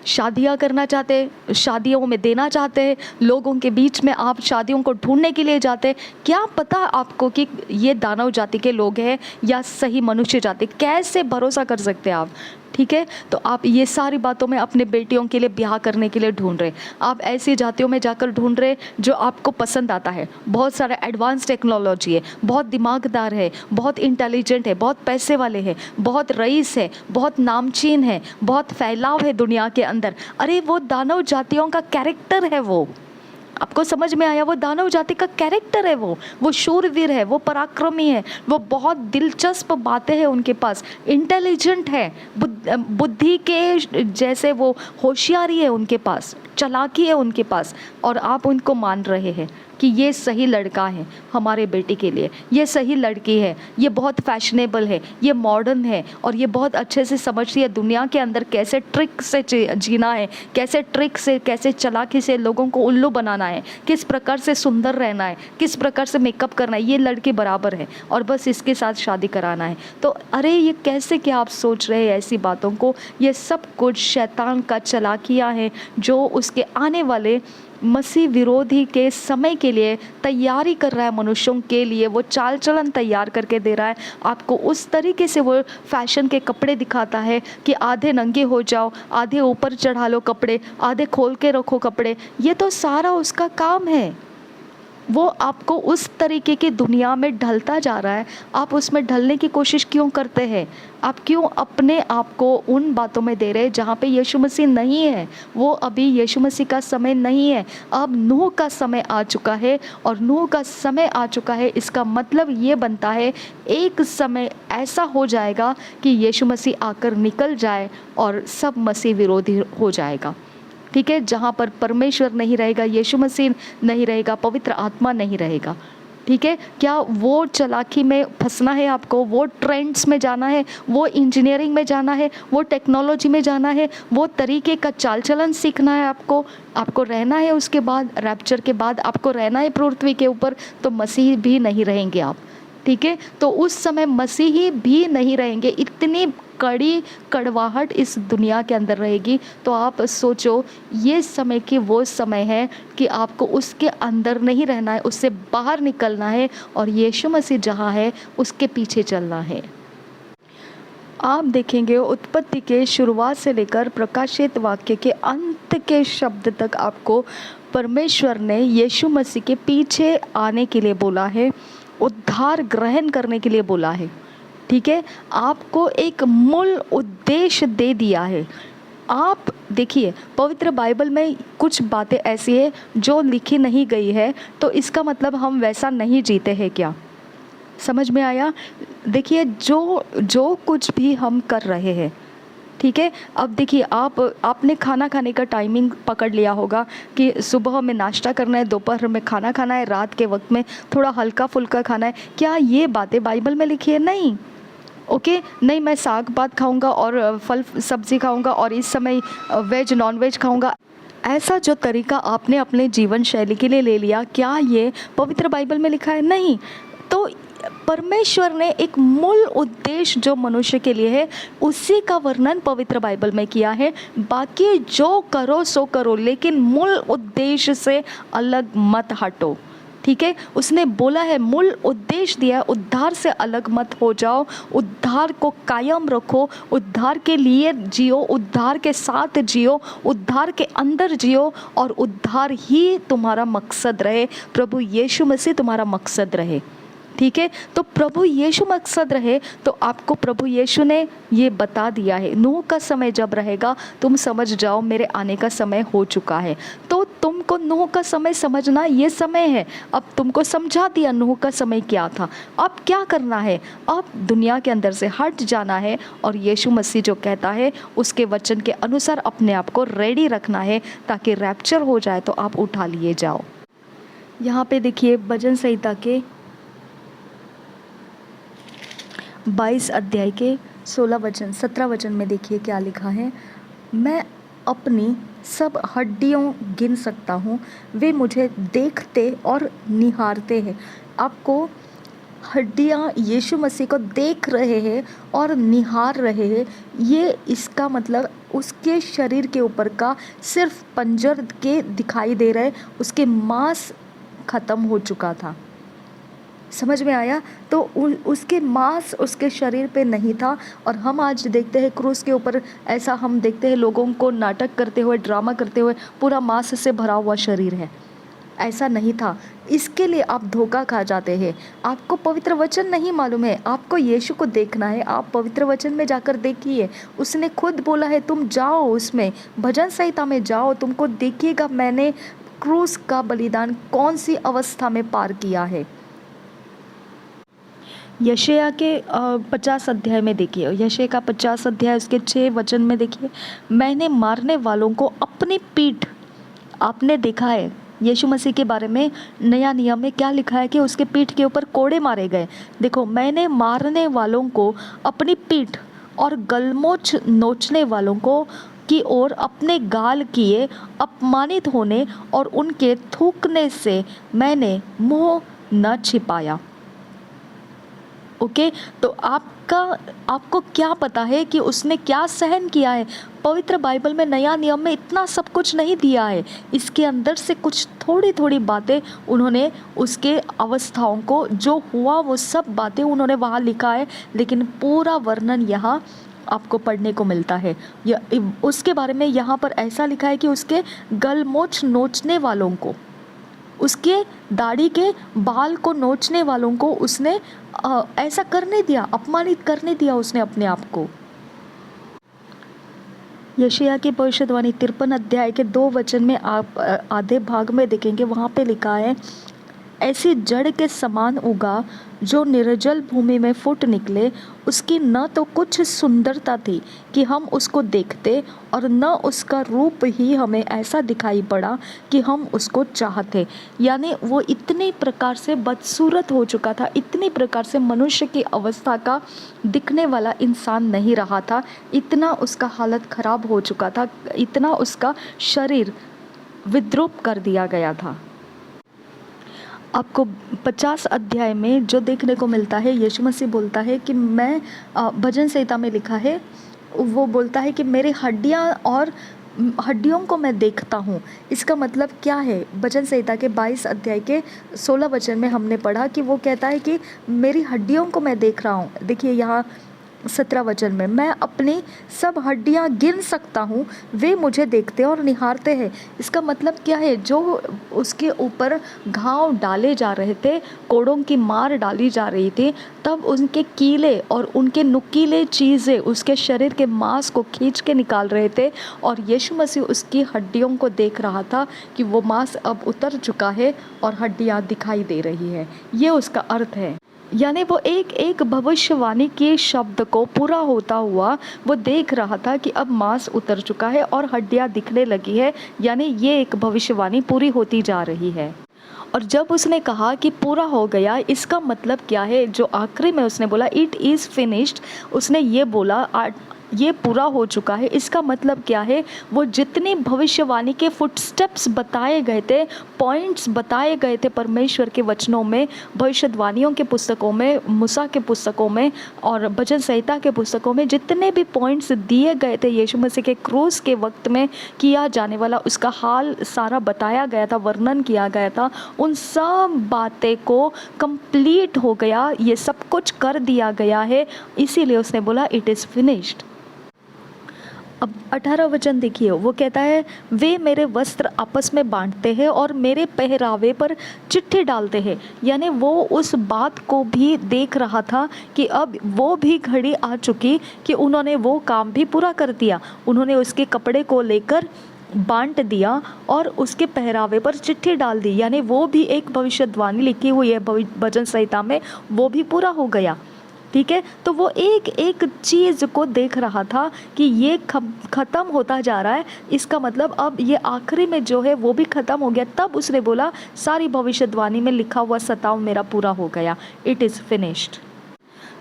शादियाँ करना चाहते, शादियों में देना चाहते, लोगों के बीच में आप शादियों को ढूंढने के लिए जाते। क्या पता आपको कि ये दानव जाति के लोग हैं या सही मनुष्य जाति? कैसे भरोसा कर सकते हैं आप? ठीक है, तो आप ये सारी बातों में अपने बेटियों के लिए ब्याह करने के लिए ढूंढ रहे, आप ऐसी जातियों में जाकर ढूंढ रहे जो आपको पसंद आता है। बहुत सारा एडवांस टेक्नोलॉजी है, बहुत दिमागदार है, बहुत इंटेलिजेंट है, बहुत पैसे वाले हैं, बहुत रईस है, बहुत नामचीन है, बहुत फैलाव है दुनिया के अंदर। अरे वो दानव जातियों का कैरेक्टर है। वो आपको समझ में आया? वो दानव जाति का कैरेक्टर है। वो शूरवीर है, वो पराक्रमी है, वो बहुत दिलचस्प बातें हैं उनके पास, इंटेलिजेंट है, बुद्धि के जैसे वो होशियारी है उनके पास, चालाकी है उनके पास, और आप उनको मान रहे हैं कि ये सही लड़का है हमारे बेटी के लिए, ये सही लड़की है, ये बहुत फैशनेबल है, ये मॉडर्न है और ये बहुत अच्छे से समझती है दुनिया के अंदर कैसे ट्रिक से जीना है, कैसे ट्रिक से, कैसे चालाकी से लोगों को उल्लू बनाना है, किस प्रकार से सुंदर रहना है, किस प्रकार से मेकअप करना है, ये लड़के बराबर है और बस इसके साथ शादी कराना है। तो अरे ये कैसे क्या आप सोच रहे हैं ऐसी बातों को? ये सब कुछ शैतान का चालाकियाँ हैं जो उसके आने वाले मसीह विरोधी के समय के लिए तैयारी कर रहा है। मनुष्यों के लिए वो चाल चलन तैयार करके दे रहा है। आपको उस तरीके से वो फैशन के कपड़े दिखाता है कि आधे नंगे हो जाओ, आधे ऊपर चढ़ा लो कपड़े, आधे खोल के रखो कपड़े। ये तो सारा उसका काम है। वो आपको उस तरीके की दुनिया में ढलता जा रहा है, आप उसमें ढलने की कोशिश क्यों करते हैं? आप क्यों अपने आप को उन बातों में दे रहे हैं जहाँ पे यीशु मसीह नहीं है? वो अभी यीशु मसीह का समय नहीं है। अब नूह का समय आ चुका है, और नूह का समय आ चुका है इसका मतलब ये बनता है एक समय ऐसा हो जाएगा कि यीशु मसीह आकर निकल जाए और सब मसीह विरोधी हो जाएगा। ठीक है, जहाँ पर परमेश्वर नहीं रहेगा, यीशु मसीह नहीं रहेगा, पवित्र आत्मा नहीं रहेगा। ठीक है, क्या वो चालाकी में फंसना है आपको, वो ट्रेंड्स में जाना है, वो इंजीनियरिंग में जाना है, वो टेक्नोलॉजी में जाना है, वो तरीके का चाल चलन सीखना है आपको रहना है, उसके बाद रैप्चर के बाद आपको रहना है पृथ्वी के ऊपर, तो मसीह भी नहीं रहेंगे आप। ठीक है, तो उस समय मसीही भी नहीं रहेंगे, इतनी कड़ी कड़वाहट इस दुनिया के अंदर रहेगी। तो आप सोचो, ये समय की वो समय है कि आपको उसके अंदर नहीं रहना है, उससे बाहर निकलना है और यीशु मसीह जहाँ है उसके पीछे चलना है। आप देखेंगे उत्पत्ति के शुरुआत से लेकर प्रकाशित वाक्य के अंत के शब्द तक आपको परमेश्वर ने यीशु मसीह के पीछे आने के लिए बोला है, उद्धार ग्रहण करने के लिए बोला है। ठीक है, आपको एक मूल उद्देश्य दे दिया है। आप देखिए, पवित्र बाइबल में कुछ बातें ऐसी है जो लिखी नहीं गई है, तो इसका मतलब हम वैसा नहीं जीते हैं क्या? समझ में आया? देखिए, जो कुछ भी हम कर रहे हैं, ठीक है, अब देखिए, आपने खाना खाने का टाइमिंग पकड़ लिया होगा कि सुबह में नाश्ता करना है, दोपहर में खाना खाना है, रात के वक्त में थोड़ा हल्का फुल्का खाना है। क्या ये बातें बाइबल में लिखी है? नहीं। ओके, नहीं, मैं साग भात खाऊंगा और फल सब्जी खाऊंगा और इस समय वेज नॉन वेज खाऊंगा, ऐसा जो तरीका आपने अपने जीवन शैली के लिए ले लिया, क्या ये पवित्र बाइबल में लिखा है? नहीं। तो परमेश्वर ने एक मूल उद्देश्य जो मनुष्य के लिए है, उसी का वर्णन पवित्र बाइबल में किया है। बाकी जो करो सो करो, लेकिन मूल उद्देश्य से अलग मत हटो। ठीक है, उसने बोला है, मूल उद्देश्य दिया है, उद्धार से अलग मत हो जाओ, उद्धार को कायम रखो, उद्धार के लिए जियो, उद्धार के साथ जियो, उद्धार के अंदर जियो, और उद्धार ही तुम्हारा मकसद रहे, प्रभु यीशु मसीह तुम्हारा मकसद रहे। ठीक है, तो प्रभु यीशु मकसद रहे, तो आपको प्रभु यीशु ने ये बता दिया है, नूह का समय जब रहेगा तुम समझ जाओ मेरे आने का समय हो चुका है। तो तुमको नूह का समय समझना ये समय है। अब तुमको समझा दिया नूह का समय क्या था। अब क्या करना है? अब दुनिया के अंदर से हट जाना है और यीशु मसीह जो कहता है उसके वचन के अनुसार अपने आप को रेडी रखना है, ताकि रैप्चर हो जाए तो आप उठा लिए जाओ। यहाँ पे देखिए, भजन संहिता के 22 अध्याय के 16 वचन 17 वचन में देखिए क्या लिखा है। मैं अपनी सब हड्डियों गिन सकता हूँ, वे मुझे देखते और निहारते हैं। आपको हड्डियाँ यीशु मसीह को देख रहे हैं और निहार रहे हैं, ये इसका मतलब उसके शरीर के ऊपर का सिर्फ पंजर के दिखाई दे रहे, उसके मांस ख़त्म हो चुका था। समझ में आया? तो उसके मांस उसके शरीर पे नहीं था। और हम आज देखते हैं क्रूस के ऊपर, ऐसा हम देखते हैं लोगों को नाटक करते हुए, ड्रामा करते हुए, पूरा मांस से भरा हुआ शरीर है। ऐसा नहीं था। इसके लिए आप धोखा खा जाते हैं। आपको पवित्र वचन नहीं मालूम है, आपको यीशु को देखना है। आप पवित्र वचन में जाकर देखिए, उसने खुद बोला है, तुम जाओ उसमें, भजन संहिता में जाओ, तुमको देखिएगा मैंने क्रूस का बलिदान कौन सी अवस्था में पार किया है। यशायाह के 50 अध्याय में देखिए, यशायाह का 50 अध्याय उसके 6 वचन में देखिए, मैंने मारने वालों को अपनी पीठ, आपने देखा है यीशु मसीह के बारे में नया नियम में क्या लिखा है कि उसके पीठ के ऊपर कोड़े मारे गए। देखो, मैंने मारने वालों को अपनी पीठ और गलमोच नोचने वालों को की ओर अपने गाल किए, अपमानित होने और उनके थूकने से मैंने मुँह न छिपाया। ओके, तो आपको क्या पता है कि उसने क्या सहन किया है? पवित्र बाइबल में नया नियम में इतना सब कुछ नहीं दिया है, इसके अंदर से कुछ थोड़ी थोड़ी बातें उन्होंने उसके अवस्थाओं को जो हुआ वो सब बातें उन्होंने वहाँ लिखा है, लेकिन पूरा वर्णन यहाँ आपको पढ़ने को मिलता है। उसके बारे में यहाँ पर ऐसा लिखा है कि उसके गलमोछ नोचने वालों को, उसके दाढ़ी के बाल को नोचने वालों को उसने ऐसा करने दिया, अपमानित करने दिया उसने अपने आप को। यशायाह की भविष्यवाणी 53 अध्याय के 2 वचन में आप आधे भाग में देखेंगे, वहाँ पे लिखा है, ऐसी जड़ के समान उगा जो निर्जल भूमि में फूट निकले। उसकी न तो कुछ सुंदरता थी कि हम उसको देखते, और न उसका रूप ही हमें ऐसा दिखाई पड़ा कि हम उसको चाहते। यानी वो इतनी प्रकार से बदसूरत हो चुका था, इतनी प्रकार से मनुष्य की अवस्था का दिखने वाला इंसान नहीं रहा था, इतना उसका हालत खराब हो चुका था, इतना उसका शरीर विद्रूप कर दिया गया था। आपको 50 अध्याय में जो देखने को मिलता है, यीशु मसीह बोलता है कि मैं भजन संहिता में लिखा है, वो बोलता है कि मेरी हड्डियां और हड्डियों को मैं देखता हूँ। इसका मतलब क्या है? भजन संहिता के 22 अध्याय के 16 वचन में हमने पढ़ा कि वो कहता है कि मेरी हड्डियों को मैं देख रहा हूँ। देखिए यहाँ 17 वचन में, मैं अपनी सब हड्डियां गिन सकता हूँ, वे मुझे देखते और निहारते हैं। इसका मतलब क्या है? जो उसके ऊपर घाव डाले जा रहे थे, कोड़ों की मार डाली जा रही थी, तब उनके कीले और उनके नुकीले चीज़ें उसके शरीर के मांस को खींच के निकाल रहे थे, और यीशु मसीह उसकी हड्डियों को देख रहा था कि वो मांस अब उतर चुका है और हड्डियाँ दिखाई दे रही है। ये उसका अर्थ है। यानी वो एक एक भविष्यवाणी के शब्द को पूरा होता हुआ वो देख रहा था कि अब मांस उतर चुका है और हड्डियां दिखने लगी है, यानी ये एक भविष्यवाणी पूरी होती जा रही है। और जब उसने कहा कि पूरा हो गया, इसका मतलब क्या है? जो आखिरी में उसने बोला इट इज़ फिनिश्ड, उसने ये बोला ये पूरा हो चुका है, इसका मतलब क्या है? वो जितनी भविष्यवाणी के फुटस्टेप्स बताए गए थे, पॉइंट्स बताए गए थे परमेश्वर के वचनों में, भविष्यवाणियों के पुस्तकों में, मूसा के पुस्तकों में और भजन संहिता के पुस्तकों में, जितने भी पॉइंट्स दिए गए थे यीशु मसीह के क्रूस के वक्त में किया जाने वाला, उसका हाल सारा बताया गया था, वर्णन किया गया था। उन सब बातें को कंप्लीट हो गया, ये सब कुछ कर दिया गया है, इसीलिए उसने बोला इट इज़ फिनिश्ड। अब 18 वचन देखिए, वो कहता है वे मेरे वस्त्र आपस में बांटते हैं और मेरे पहरावे पर चिट्ठी डालते हैं। यानी वो उस बात को भी देख रहा था कि अब वो भी घड़ी आ चुकी कि उन्होंने वो काम भी पूरा कर दिया। उन्होंने उसके कपड़े को लेकर बांट दिया और उसके पहरावे पर चिट्ठी डाल दी। यानी वो भी एक भविष्यवाणी लिखी हुई है भजन संहिता में, वो भी पूरा हो गया। ठीक है, तो वो एक एक चीज़ को देख रहा था कि ये ख़त्म होता जा रहा है, इसका मतलब अब ये आखिरी में जो है वो भी ख़त्म हो गया। तब उसने बोला सारी भविष्यवाणी में लिखा हुआ सताव मेरा पूरा हो गया, इट इज़ फिनिश्ड।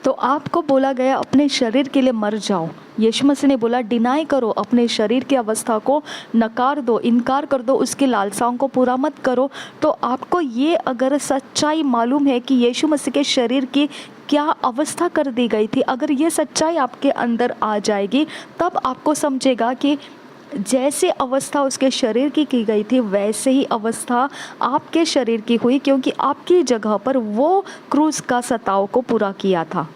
तो आपको बोला गया अपने शरीर के लिए मर जाओ। यीशु मसीह ने बोला डिनाई करो, अपने शरीर की अवस्था को नकार दो, इनकार कर दो, उसकी लालसाओं को पूरा मत करो। तो आपको ये अगर सच्चाई मालूम है कि यीशु मसीह के शरीर की क्या अवस्था कर दी गई थी, अगर ये सच्चाई आपके अंदर आ जाएगी, तब आपको समझेगा कि जैसे अवस्था उसके शरीर की गई थी, वैसे ही अवस्था आपके शरीर की हुई, क्योंकि आपकी जगह पर वो क्रूस का सताव को पूरा किया था।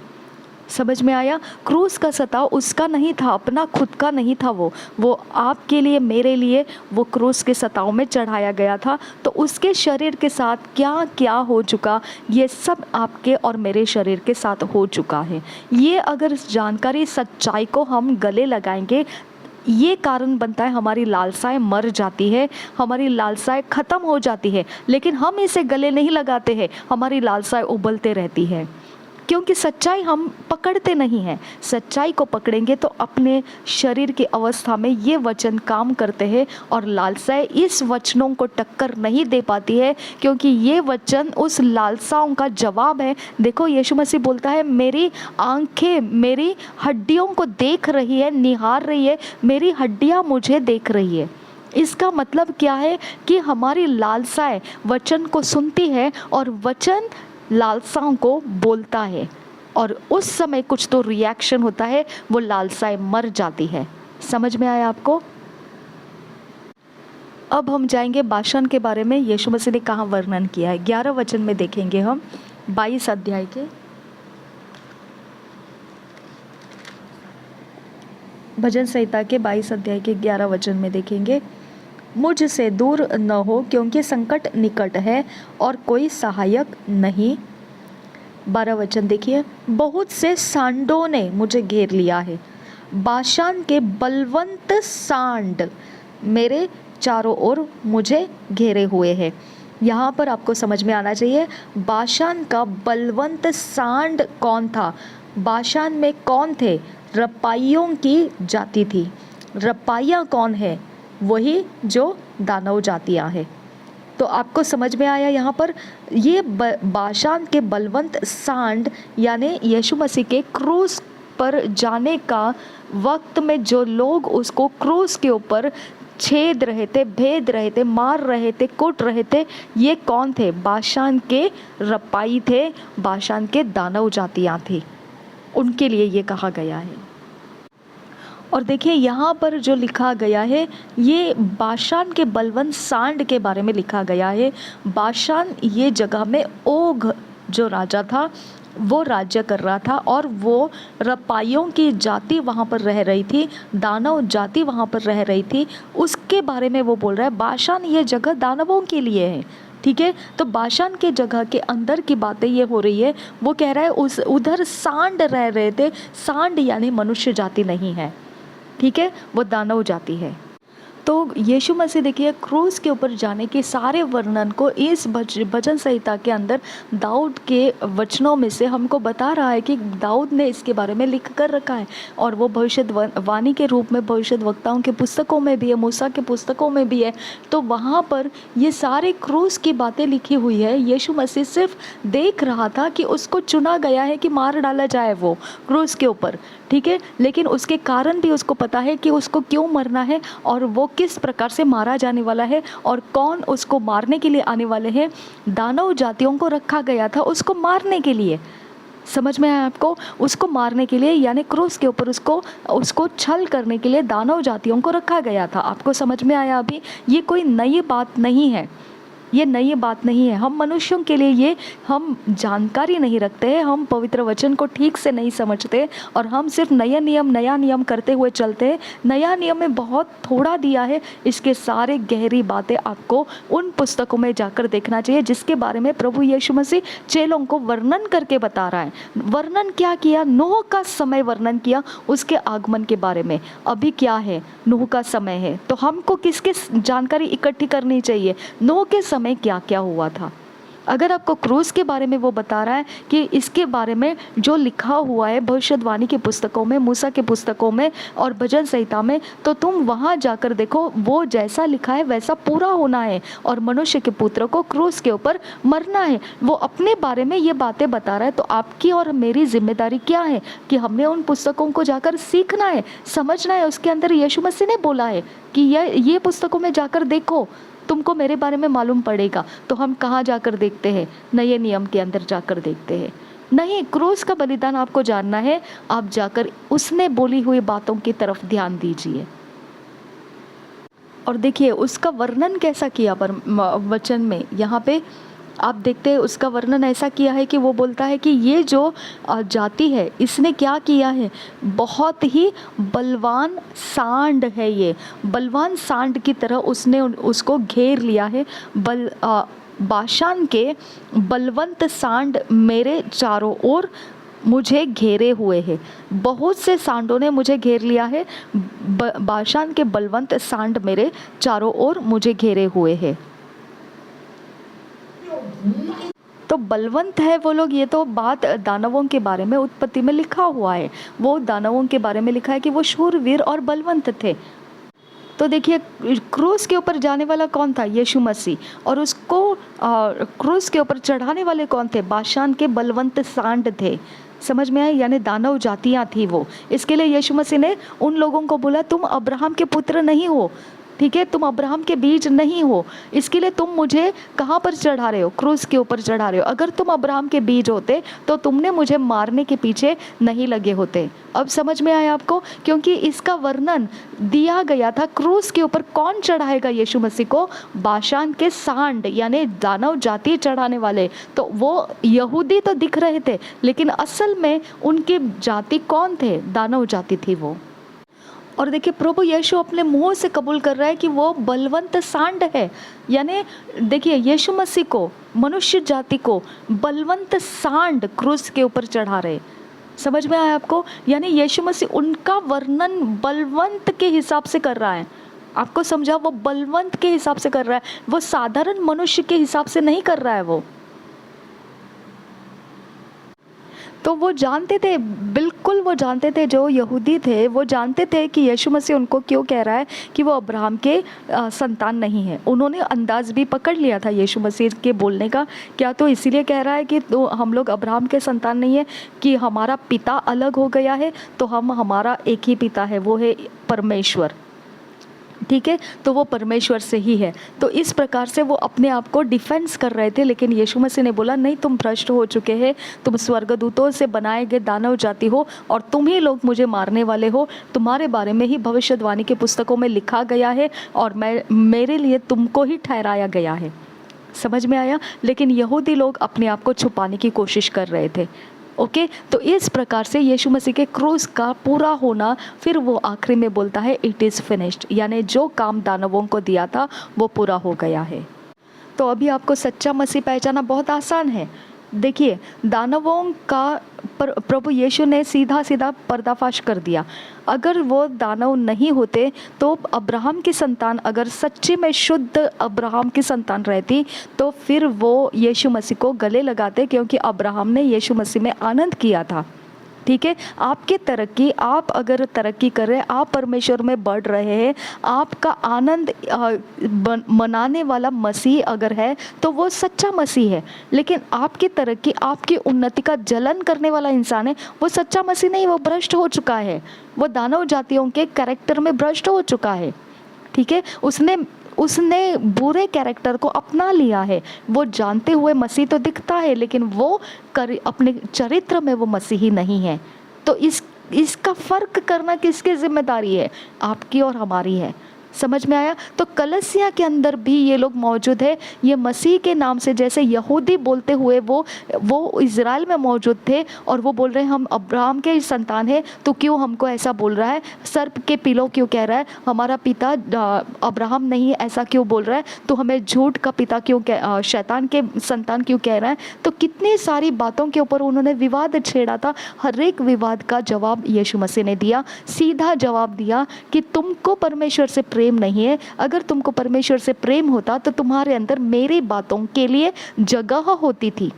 समझ में आया? क्रूस का सताव उसका नहीं था, अपना खुद का नहीं था, वो आपके लिए, मेरे लिए वो क्रूस के सताव में चढ़ाया गया था। तो उसके शरीर के साथ क्या क्या हो चुका, ये सब आपके और मेरे शरीर के साथ हो चुका है। ये अगर जानकारी, सच्चाई को हम गले लगाएंगे, ये कारण बनता है हमारी लालसाएं मर जाती है, हमारी लालसाएं ख़त्म हो जाती है। लेकिन हम इसे गले नहीं लगाते हैं, हमारी लालसाएं उबलते रहती है, क्योंकि सच्चाई हम पकड़ते नहीं हैं। सच्चाई को पकड़ेंगे तो अपने शरीर की अवस्था में ये वचन काम करते हैं, और लालसाएं इस वचनों को टक्कर नहीं दे पाती है, क्योंकि ये वचन उस लालसाओं का जवाब है। देखो यीशु मसीह बोलता है मेरी आंखें मेरी हड्डियों को देख रही है, निहार रही है, मेरी हड्डियाँ मुझे देख रही है। इसका मतलब क्या है कि हमारी लालसाएं वचन को सुनती है और वचन लालसाओं को बोलता है, और उस समय कुछ तो रिएक्शन होता है, वो लालसाएं मर जाती है। समझ में आया आपको? अब हम जाएंगे बाशान के बारे में। यीशु मसीह ने कहाँ वर्णन किया है, 11 वचन में देखेंगे हम, 22 अध्याय के। भजन संहिता के 22 अध्याय के 11 वचन में देखेंगे, मुझसे दूर न हो क्योंकि संकट निकट है और कोई सहायक नहीं। 12 वचन देखिए, बहुत से सांडों ने मुझे घेर लिया है, बाशान के बलवंत सांड मेरे चारों ओर मुझे घेरे हुए हैं। यहाँ पर आपको समझ में आना चाहिए बाशान का बलवंत सांड कौन था। बाशान में कौन थे? रपाइयों की जाति थी। रपाइयाँ कौन है? वही जो दानव जातियाँ हैं। तो आपको समझ में आया यहाँ पर ये बाशान के बलवंत सांड यानी यीशु मसीह के क्रूस पर जाने का वक्त में जो लोग उसको क्रूस के ऊपर छेद रहे थे, भेद रहे थे, मार रहे थे, कूट रहे थे, ये कौन थे? बाशान के रपाई थे, बाशान के दानव जातियाँ थी। उनके लिए ये कहा गया है। और देखिए यहाँ पर जो लिखा गया है ये बाशान के बलवंत सांड के बारे में लिखा गया है। बाशान ये जगह में ओग जो राजा था वो राज्य कर रहा था और वो रपाइयों की जाति वहाँ पर रह रही थी, दानव जाति वहाँ पर रह रही थी। उसके बारे में वो बोल रहा है बाशान ये जगह दानवों के लिए है। ठीक है, तो बाशान के जगह के अंदर की बातें ये हो रही है। वो कह रहा है उस उधर सांड रह रहे थे। सांड यानी मनुष्य जाति नहीं है, ठीक है, वो दानव जाति है। तो यीशु मसीह देखिए क्रूस के ऊपर जाने के सारे वर्णन को इस भजन संहिता के अंदर दाऊद के वचनों में से हमको बता रहा है कि दाऊद ने इसके बारे में लिख कर रखा है और वो भविष्यवाणी के रूप में भविष्यद्वक्ताओं के पुस्तकों में भी है, मूसा के पुस्तकों में भी है। तो वहाँ पर ये सारे क्रूस की बातें लिखी हुई है। यीशु मसीह सिर्फ देख रहा था कि उसको चुना गया है कि मार डाला जाए वो क्रूस के ऊपर, ठीक है, लेकिन उसके कारण भी उसको पता है कि उसको क्यों मरना है और वो किस प्रकार से मारा जाने वाला है और कौन उसको मारने के लिए आने वाले हैं। दानव जातियों को रखा गया था उसको मारने के लिए। समझ में आया आपको? उसको मारने के लिए यानी क्रूस के ऊपर उसको छल करने के लिए दानव जातियों को रखा गया था। आपको समझ में आया? अभी ये कोई नई बात नहीं है, ये नई बात नहीं है। हम मनुष्यों के लिए ये हम जानकारी नहीं रखते हैं, हम पवित्र वचन को ठीक से नहीं समझते और हम सिर्फ नया नियम करते हुए चलते हैं। नया नियम में बहुत थोड़ा दिया है, इसके सारे गहरी बातें आपको उन पुस्तकों में जाकर देखना चाहिए जिसके बारे में प्रभु यीशु मसीह चेलों को वर्णन करके बता रहा है। वर्णन क्या किया? नूह का समय वर्णन किया, उसके आगमन के बारे में। अभी क्या है? नूह का समय है, तो हमको किसकी जानकारी इकट्ठी करनी चाहिए? नूह के समय क्या क्या हुआ था। अगर आपको क्रूस के बारे में वो बता रहा है कि इसके बारे में जो लिखा हुआ है भविष्यवाणी की पुस्तकों में, मूसा के पुस्तकों में और भजन संहिता में, तो तुम वहाँ जाकर देखो वो जैसा लिखा है वैसा पूरा होना है और मनुष्य के पुत्र को क्रूस के ऊपर मरना है। वो अपने बारे में ये बातें बता रहा है। तो आपकी और मेरी जिम्मेदारी क्या है कि हमने उन पुस्तकों को जाकर सीखना है, समझना है। उसके अंदर यीशु मसीह ने बोला है कि ये पुस्तकों में जाकर देखो, तुमको मेरे बारे में मालूम पड़ेगा। तो हम कहाँ जाकर देखते हैं? नए नियम के अंदर जाकर देखते हैं। नहीं, क्रूस का बलिदान आपको जानना है, आप जाकर उसने बोली हुई बातों की तरफ ध्यान दीजिए। और देखिए उसका वर्णन कैसा किया पर वचन में, यहाँ पे आप देखते हैं उसका वर्णन ऐसा किया है कि वो बोलता है कि ये जो जाति है इसने क्या किया है, बहुत ही बलवान सांड है। ये बलवान सांड की तरह उसने उसको घेर लिया है। बाशान के बलवंत सांड मेरे चारों ओर मुझे घेरे हुए हैं। बहुत से सांडों ने मुझे घेर लिया है। बाशान के बलवंत सांड मेरे चारों ओर मुझे घेरे हुए हैं। तो बलवंत है वो लोग, ये तो बात दानवों के बारे में उत्पत्ति में लिखा हुआ है। वो दानवों के बारे में लिखा है कि वो शूरवीर और बलवंत थे। तो देखिए क्रूस के ऊपर जाने वाला कौन था? यीशु मसीह। और उसको क्रूस के ऊपर चढ़ाने वाले कौन थे? बाशान के बलवंत सांड थे। समझ में आया? यानी दानव जातियाँ थी वो। इसके लिए यीशु मसीह ने उन लोगों को बोला तुम अब्राहम के पुत्र नहीं हो, ठीक है, तुम अब्राहम के बीज नहीं हो, इसके लिए तुम मुझे कहाँ पर चढ़ा रहे हो? क्रूस के ऊपर चढ़ा रहे हो। अगर तुम अब्राहम के बीज होते तो तुमने मुझे मारने के पीछे नहीं लगे होते। अब समझ में आया आपको? क्योंकि इसका वर्णन दिया गया था क्रूस के ऊपर कौन चढ़ाएगा यीशु मसीह को? बाशान के सांड यानी दानव जाति चढ़ाने वाले। तो वो यहूदी तो दिख रहे थे लेकिन असल में उनकी जाति कौन थे? दानव जाति थी वो। और देखिए प्रभु यीशु अपने मुंह से कबूल कर रहा है कि वो बलवंत सांड है। यानी देखिए यीशु मसीह को, मनुष्य जाति को बलवंत सांड क्रूस के ऊपर चढ़ा रहे। समझ में आया आपको? यानी यीशु मसीह उनका वर्णन बलवंत के हिसाब से कर रहा है। आपको समझा, वो बलवंत के हिसाब से कर रहा है, वो साधारण मनुष्य के हिसाब से नहीं कर रहा है वो। तो वो जानते थे, बिल्कुल वो जानते थे, जो यहूदी थे वो जानते थे कि यीशु मसीह उनको क्यों कह रहा है कि वो अब्राहम के संतान नहीं है। उन्होंने अंदाज भी पकड़ लिया था यीशु मसीह के बोलने का। क्या तो इसीलिए कह रहा है कि तो हम लोग अब्राहम के संतान नहीं है कि हमारा पिता अलग हो गया है, तो हमारा एक ही पिता है, वो है परमेश्वर। ठीक है, तो वो परमेश्वर से ही है। तो इस प्रकार से वो अपने आप को डिफेंस कर रहे थे, लेकिन यीशु मसीह ने बोला नहीं, तुम भ्रष्ट हो चुके हैं, तुम स्वर्गदूतों से बनाए गए दानव जाति हो और तुम ही लोग मुझे मारने वाले हो। तुम्हारे बारे में ही भविष्यवाणी के पुस्तकों में लिखा गया है और मेरे लिए तुमको ही ठहराया गया है। समझ में आया? लेकिन यहूदी लोग अपने आप को छुपाने की कोशिश कर रहे थे। ओके, तो इस प्रकार से यीशु मसीह के क्रूस का पूरा होना, फिर वो आखिरी में बोलता है इट इज़ फिनिश्ड, यानी जो काम दानवों को दिया था वो पूरा हो गया है। तो अभी आपको सच्चा मसीह पहचाना बहुत आसान है। देखिए, दानवों का प्रभु यीशु ने सीधा सीधा पर्दाफाश कर दिया। अगर वो दानव नहीं होते तो अब्राहम की संतान अगर सच्ची में शुद्ध अब्राहम की संतान रहती तो फिर वो यीशु मसीह को गले लगाते, क्योंकि अब्राहम ने यीशु मसीह में आनंद किया था। ठीक है, आपकी तरक्की, आप अगर तरक्की कर रहे हैं, आप परमेश्वर में बढ़ रहे हैं, आपका आनंद मनाने वाला मसीह अगर है तो वो सच्चा मसीह है। लेकिन आपकी तरक्की, आपकी उन्नति का जलन करने वाला इंसान है, वो सच्चा मसीह नहीं, वो भ्रष्ट हो चुका है, वो दानव जातियों के कैरेक्टर में भ्रष्ट हो चुका है। ठीक है, उसने बुरे कैरेक्टर को अपना लिया है। वो जानते हुए मसीह तो दिखता है, लेकिन वो अपने चरित्र में वो मसीही नहीं है। तो इसका फर्क करना किसकी जिम्मेदारी है? आपकी और हमारी है। समझ में आया? तो कलीसिया के अंदर भी ये लोग मौजूद है, ये मसीह के नाम से, जैसे यहूदी बोलते हुए वो इज़राइल में मौजूद थे और वो बोल रहे हैं हम अब्राहम के संतान हैं, तो क्यों हमको ऐसा बोल रहा है? सर्प के पिलो क्यों कह रहा है? हमारा पिता अब्राहम नहीं है, ऐसा क्यों बोल रहा है? तो हमें झूठ का पिता क्यों शैतान के संतान क्यों कह रहा है? तो कितनी सारी बातों के ऊपर उन्होंने विवाद छेड़ा था। हर एक विवाद का जवाब यीशु मसीह ने दिया, सीधा जवाब दिया कि तुमको परमेश्वर से प्रेम नहीं है। अगर तुमको परमेश्वर से प्रेम होता तो तुम्हारे अंदर मेरी बातों के लिए जगह होती थी।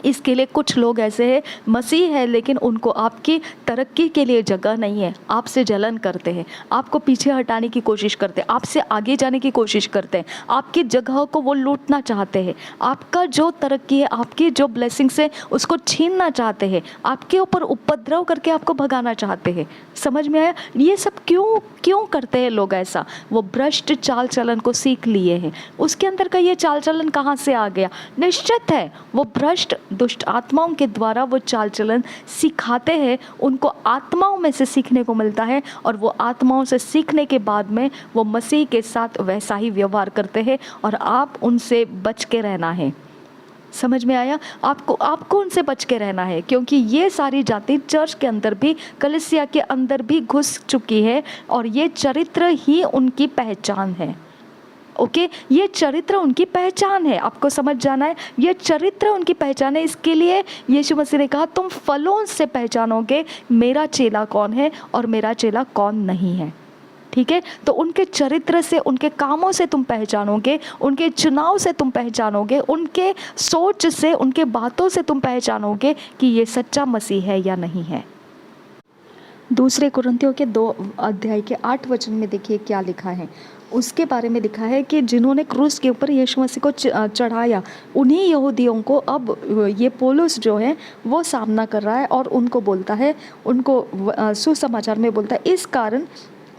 इसके लिए कुछ लोग ऐसे हैं, मसीह है लेकिन उनको आपकी तरक्की के लिए जगह नहीं है, आपसे जलन करते हैं, आपको पीछे हटाने की कोशिश करते हैं, आपसे आगे जाने की कोशिश करते हैं, आपकी जगह को वो लूटना चाहते हैं, आपका जो तरक्की है, आपकी जो ब्लेसिंग्स है उसको छीनना चाहते हैं, आपके ऊपर उपद्रव करके आपको भगाना चाहते हैं। समझ में आया? ये सब क्यों करते हैं लोग ऐसा? वो भ्रष्ट चाल चलन को सीख लिए हैं। उसके अंदर का ये चाल चलन कहाँ से आ गया? निश्चित है वो भ्रष्ट दुष्ट आत्माओं के द्वारा वो चाल चलन सिखाते हैं, उनको आत्माओं में से सीखने को मिलता है और वो आत्माओं से सीखने के बाद में वो मसीह के साथ वैसा ही व्यवहार करते हैं और आप उनसे बच के रहना है। समझ में आया? आपको उनसे बच के रहना है, क्योंकि ये सारी जाति चर्च के अंदर भी, कलीसिया के अंदर भी घुस चुकी है और ये चरित्र ही उनकी पहचान है। ओके, ये चरित्र उनकी पहचान है। आपको समझ जाना है, ये चरित्र उनकी पहचान है। इसके लिए यीशु मसीह ने कहा तुम फलों से पहचानोगे मेरा चेला कौन है और मेरा चेला कौन नहीं है। ठीक है, तो उनके चरित्र से, उनके कामों से तुम पहचानोगे, उनके चुनाव से तुम पहचानोगे, उनके सोच से, उनके बातों से तुम पहचानोगे कि ये सच्चा मसीह है या नहीं है। दूसरे कुरिन्थियों के 2 अध्याय के 8 वचन में देखिए क्या लिखा है। उसके बारे में लिखा है कि जिन्होंने क्रूस के ऊपर यीशु मसीह को चढ़ाया, उन्हीं यहूदियों को अब ये पौलुस जो है वो सामना कर रहा है और उनको बोलता है, उनको सुसमाचार में बोलता है, इस कारण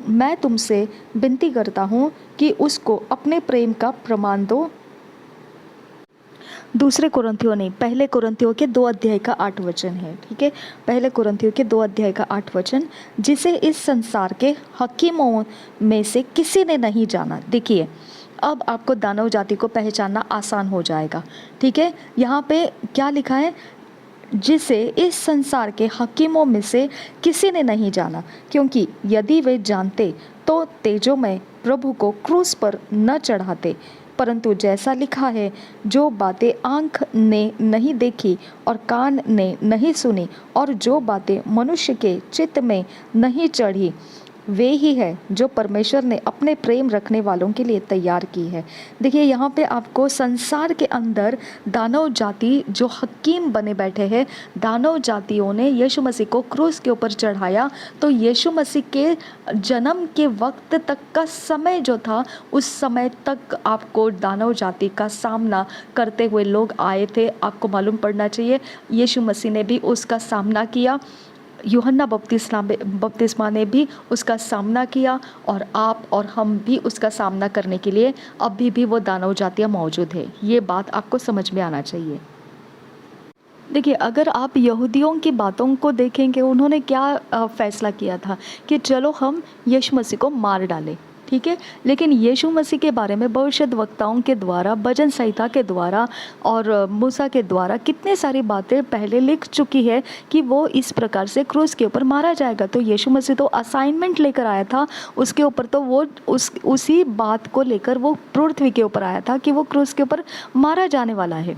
मैं तुमसे विनती करता हूँ कि उसको अपने प्रेम का प्रमाण दो। दूसरे कुरिन्थियों नहीं, पहले कुरिन्थियों के 2 अध्याय का 8 वचन है। ठीक है, पहले कुरिन्थियों के 2 अध्याय का 8 वचन, जिसे इस संसार के हकीमों में से किसी ने नहीं जाना। देखिए, अब आपको दानव जाति को पहचानना आसान हो जाएगा। ठीक है, यहाँ पे क्या लिखा है? जिसे इस संसार के हकीमों में से किसी ने नहीं जाना, क्योंकि यदि वे जानते तो तेजोमय प्रभु को क्रूस पर न चढ़ाते। परंतु जैसा लिखा है, जो बातें आँख ने नहीं देखी और कान ने नहीं सुनी और जो बातें मनुष्य के चित्त में नहीं चढ़ी, वे ही है जो परमेश्वर ने अपने प्रेम रखने वालों के लिए तैयार की है। देखिए यहाँ पे आपको संसार के अंदर दानव जाति जो हकीम बने बैठे हैं, दानव जातियों ने यीशु मसीह को क्रूस के ऊपर चढ़ाया। तो यीशु मसीह के जन्म के वक्त तक का समय जो था, उस समय तक आपको दानव जाति का सामना करते हुए लोग आए थे। आपको मालूम पड़ना चाहिए यीशु मसीह ने भी उसका सामना किया, यूहन्ना बपतिस्मा ने भी उसका सामना किया, और आप और हम भी उसका सामना करने के लिए अभी भी वो दानव जातियाँ मौजूद है। ये बात आपको समझ में आना चाहिए। देखिए अगर आप यहूदियों की बातों को देखेंगे, उन्होंने क्या फैसला किया था कि चलो हम यीशु मसीह को मार डालें, ठीक है। लेकिन यीशु मसीह के बारे में भविष्यद्वक्ताओं के द्वारा, भजन संहिता के द्वारा और मूसा के द्वारा कितने सारी बातें पहले लिख चुकी है कि वो इस प्रकार से क्रूस के ऊपर मारा जाएगा। तो यीशु मसीह तो असाइनमेंट लेकर आया था उसके ऊपर, तो वो उसी बात को लेकर वो पृथ्वी के ऊपर आया था कि वो क्रूस के ऊपर मारा जाने वाला है,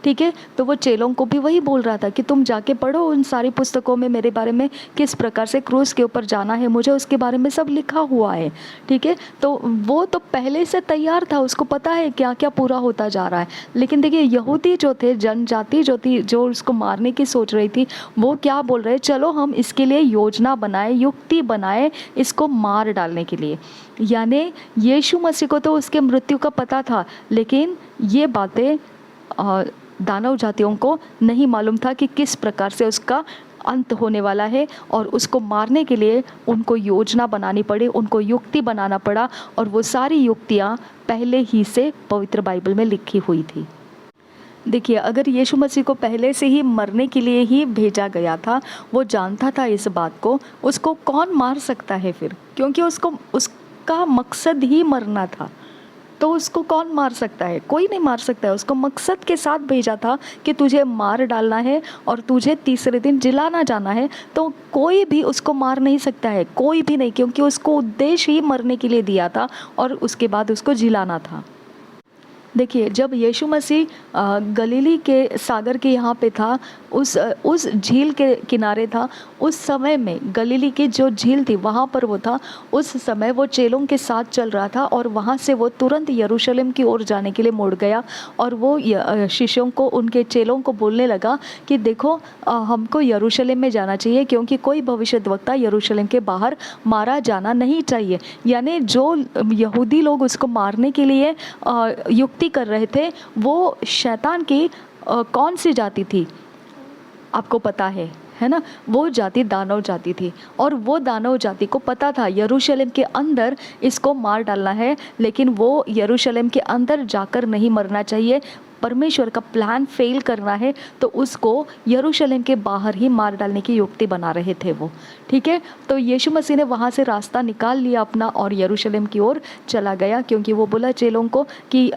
ठीक है। तो वो चेलों को भी वही बोल रहा था कि तुम जाके पढ़ो उन सारी पुस्तकों में मेरे बारे में किस प्रकार से क्रूस के ऊपर जाना है, मुझे उसके बारे में सब लिखा हुआ है, ठीक है। तो वो तो पहले से तैयार था, उसको पता है क्या क्या पूरा होता जा रहा है। लेकिन देखिए यहूदी जो थे, जनजाति जो थी, जो उसको मारने की सोच रही थी, वो क्या बोल रहे, चलो हम इसके लिए योजना बनाए, युक्ति बनाए इसको मार डालने के लिए। यानी यीशु मसीह को तो उसके मृत्यु का पता था, लेकिन ये बातें दानव जातियों को नहीं मालूम था कि किस प्रकार से उसका अंत होने वाला है, और उसको मारने के लिए उनको योजना बनानी पड़ी, उनको युक्ति बनाना पड़ा, और वो सारी युक्तियाँ पहले ही से पवित्र बाइबल में लिखी हुई थी। देखिए अगर यीशु मसीह को पहले से ही मरने के लिए ही भेजा गया था, वो जानता था इस बात को, उसको कौन मार सकता है फिर, क्योंकि उसका मकसद ही मरना था। तो उसको कौन मार सकता है, कोई नहीं मार सकता है। उसको मकसद के साथ भेजा था कि तुझे मार डालना है और तुझे तीसरे दिन जिलाना जाना है, तो कोई भी उसको मार नहीं सकता है, कोई भी नहीं, क्योंकि उसको उद्देश्य ही मरने के लिए दिया था और उसके बाद उसको जिलाना था। देखिए जब यीशु मसीह गलीली के सागर के यहाँ पे था, उस झील के किनारे था, उस समय में गलीली की जो झील थी वहाँ पर वो था। उस समय वो चेलों के साथ चल रहा था और वहाँ से वो तुरंत यरूशलेम की ओर जाने के लिए मुड़ गया, और वो शिष्यों को, उनके चेलों को बोलने लगा कि देखो हमको यरूशलेम में जाना चाहिए, क्योंकि कोई भविष्यद्वक्ता यरूशलेम के बाहर मारा जाना नहीं चाहिए। यानी जो यहूदी लोग उसको मारने के लिए युक्ति कर रहे थे, वो शैतान की कौन सी जाति थी आपको पता है ना, वो जाति दानव जाति थी। और वो दानव जाति को पता था यरूशलेम के अंदर इसको मार डालना है, लेकिन वो यरूशलेम के अंदर जाकर नहीं मरना चाहिए, परमेश्वर का प्लान फेल करना है, तो उसको यरूशलेम के बाहर ही मार डालने की युक्ति बना रहे थे वो, ठीक है। तो यीशु मसीह ने वहाँ से रास्ता निकाल लिया अपना और यरूशलेम की ओर चला गया, क्योंकि वो बोला चेलों को कि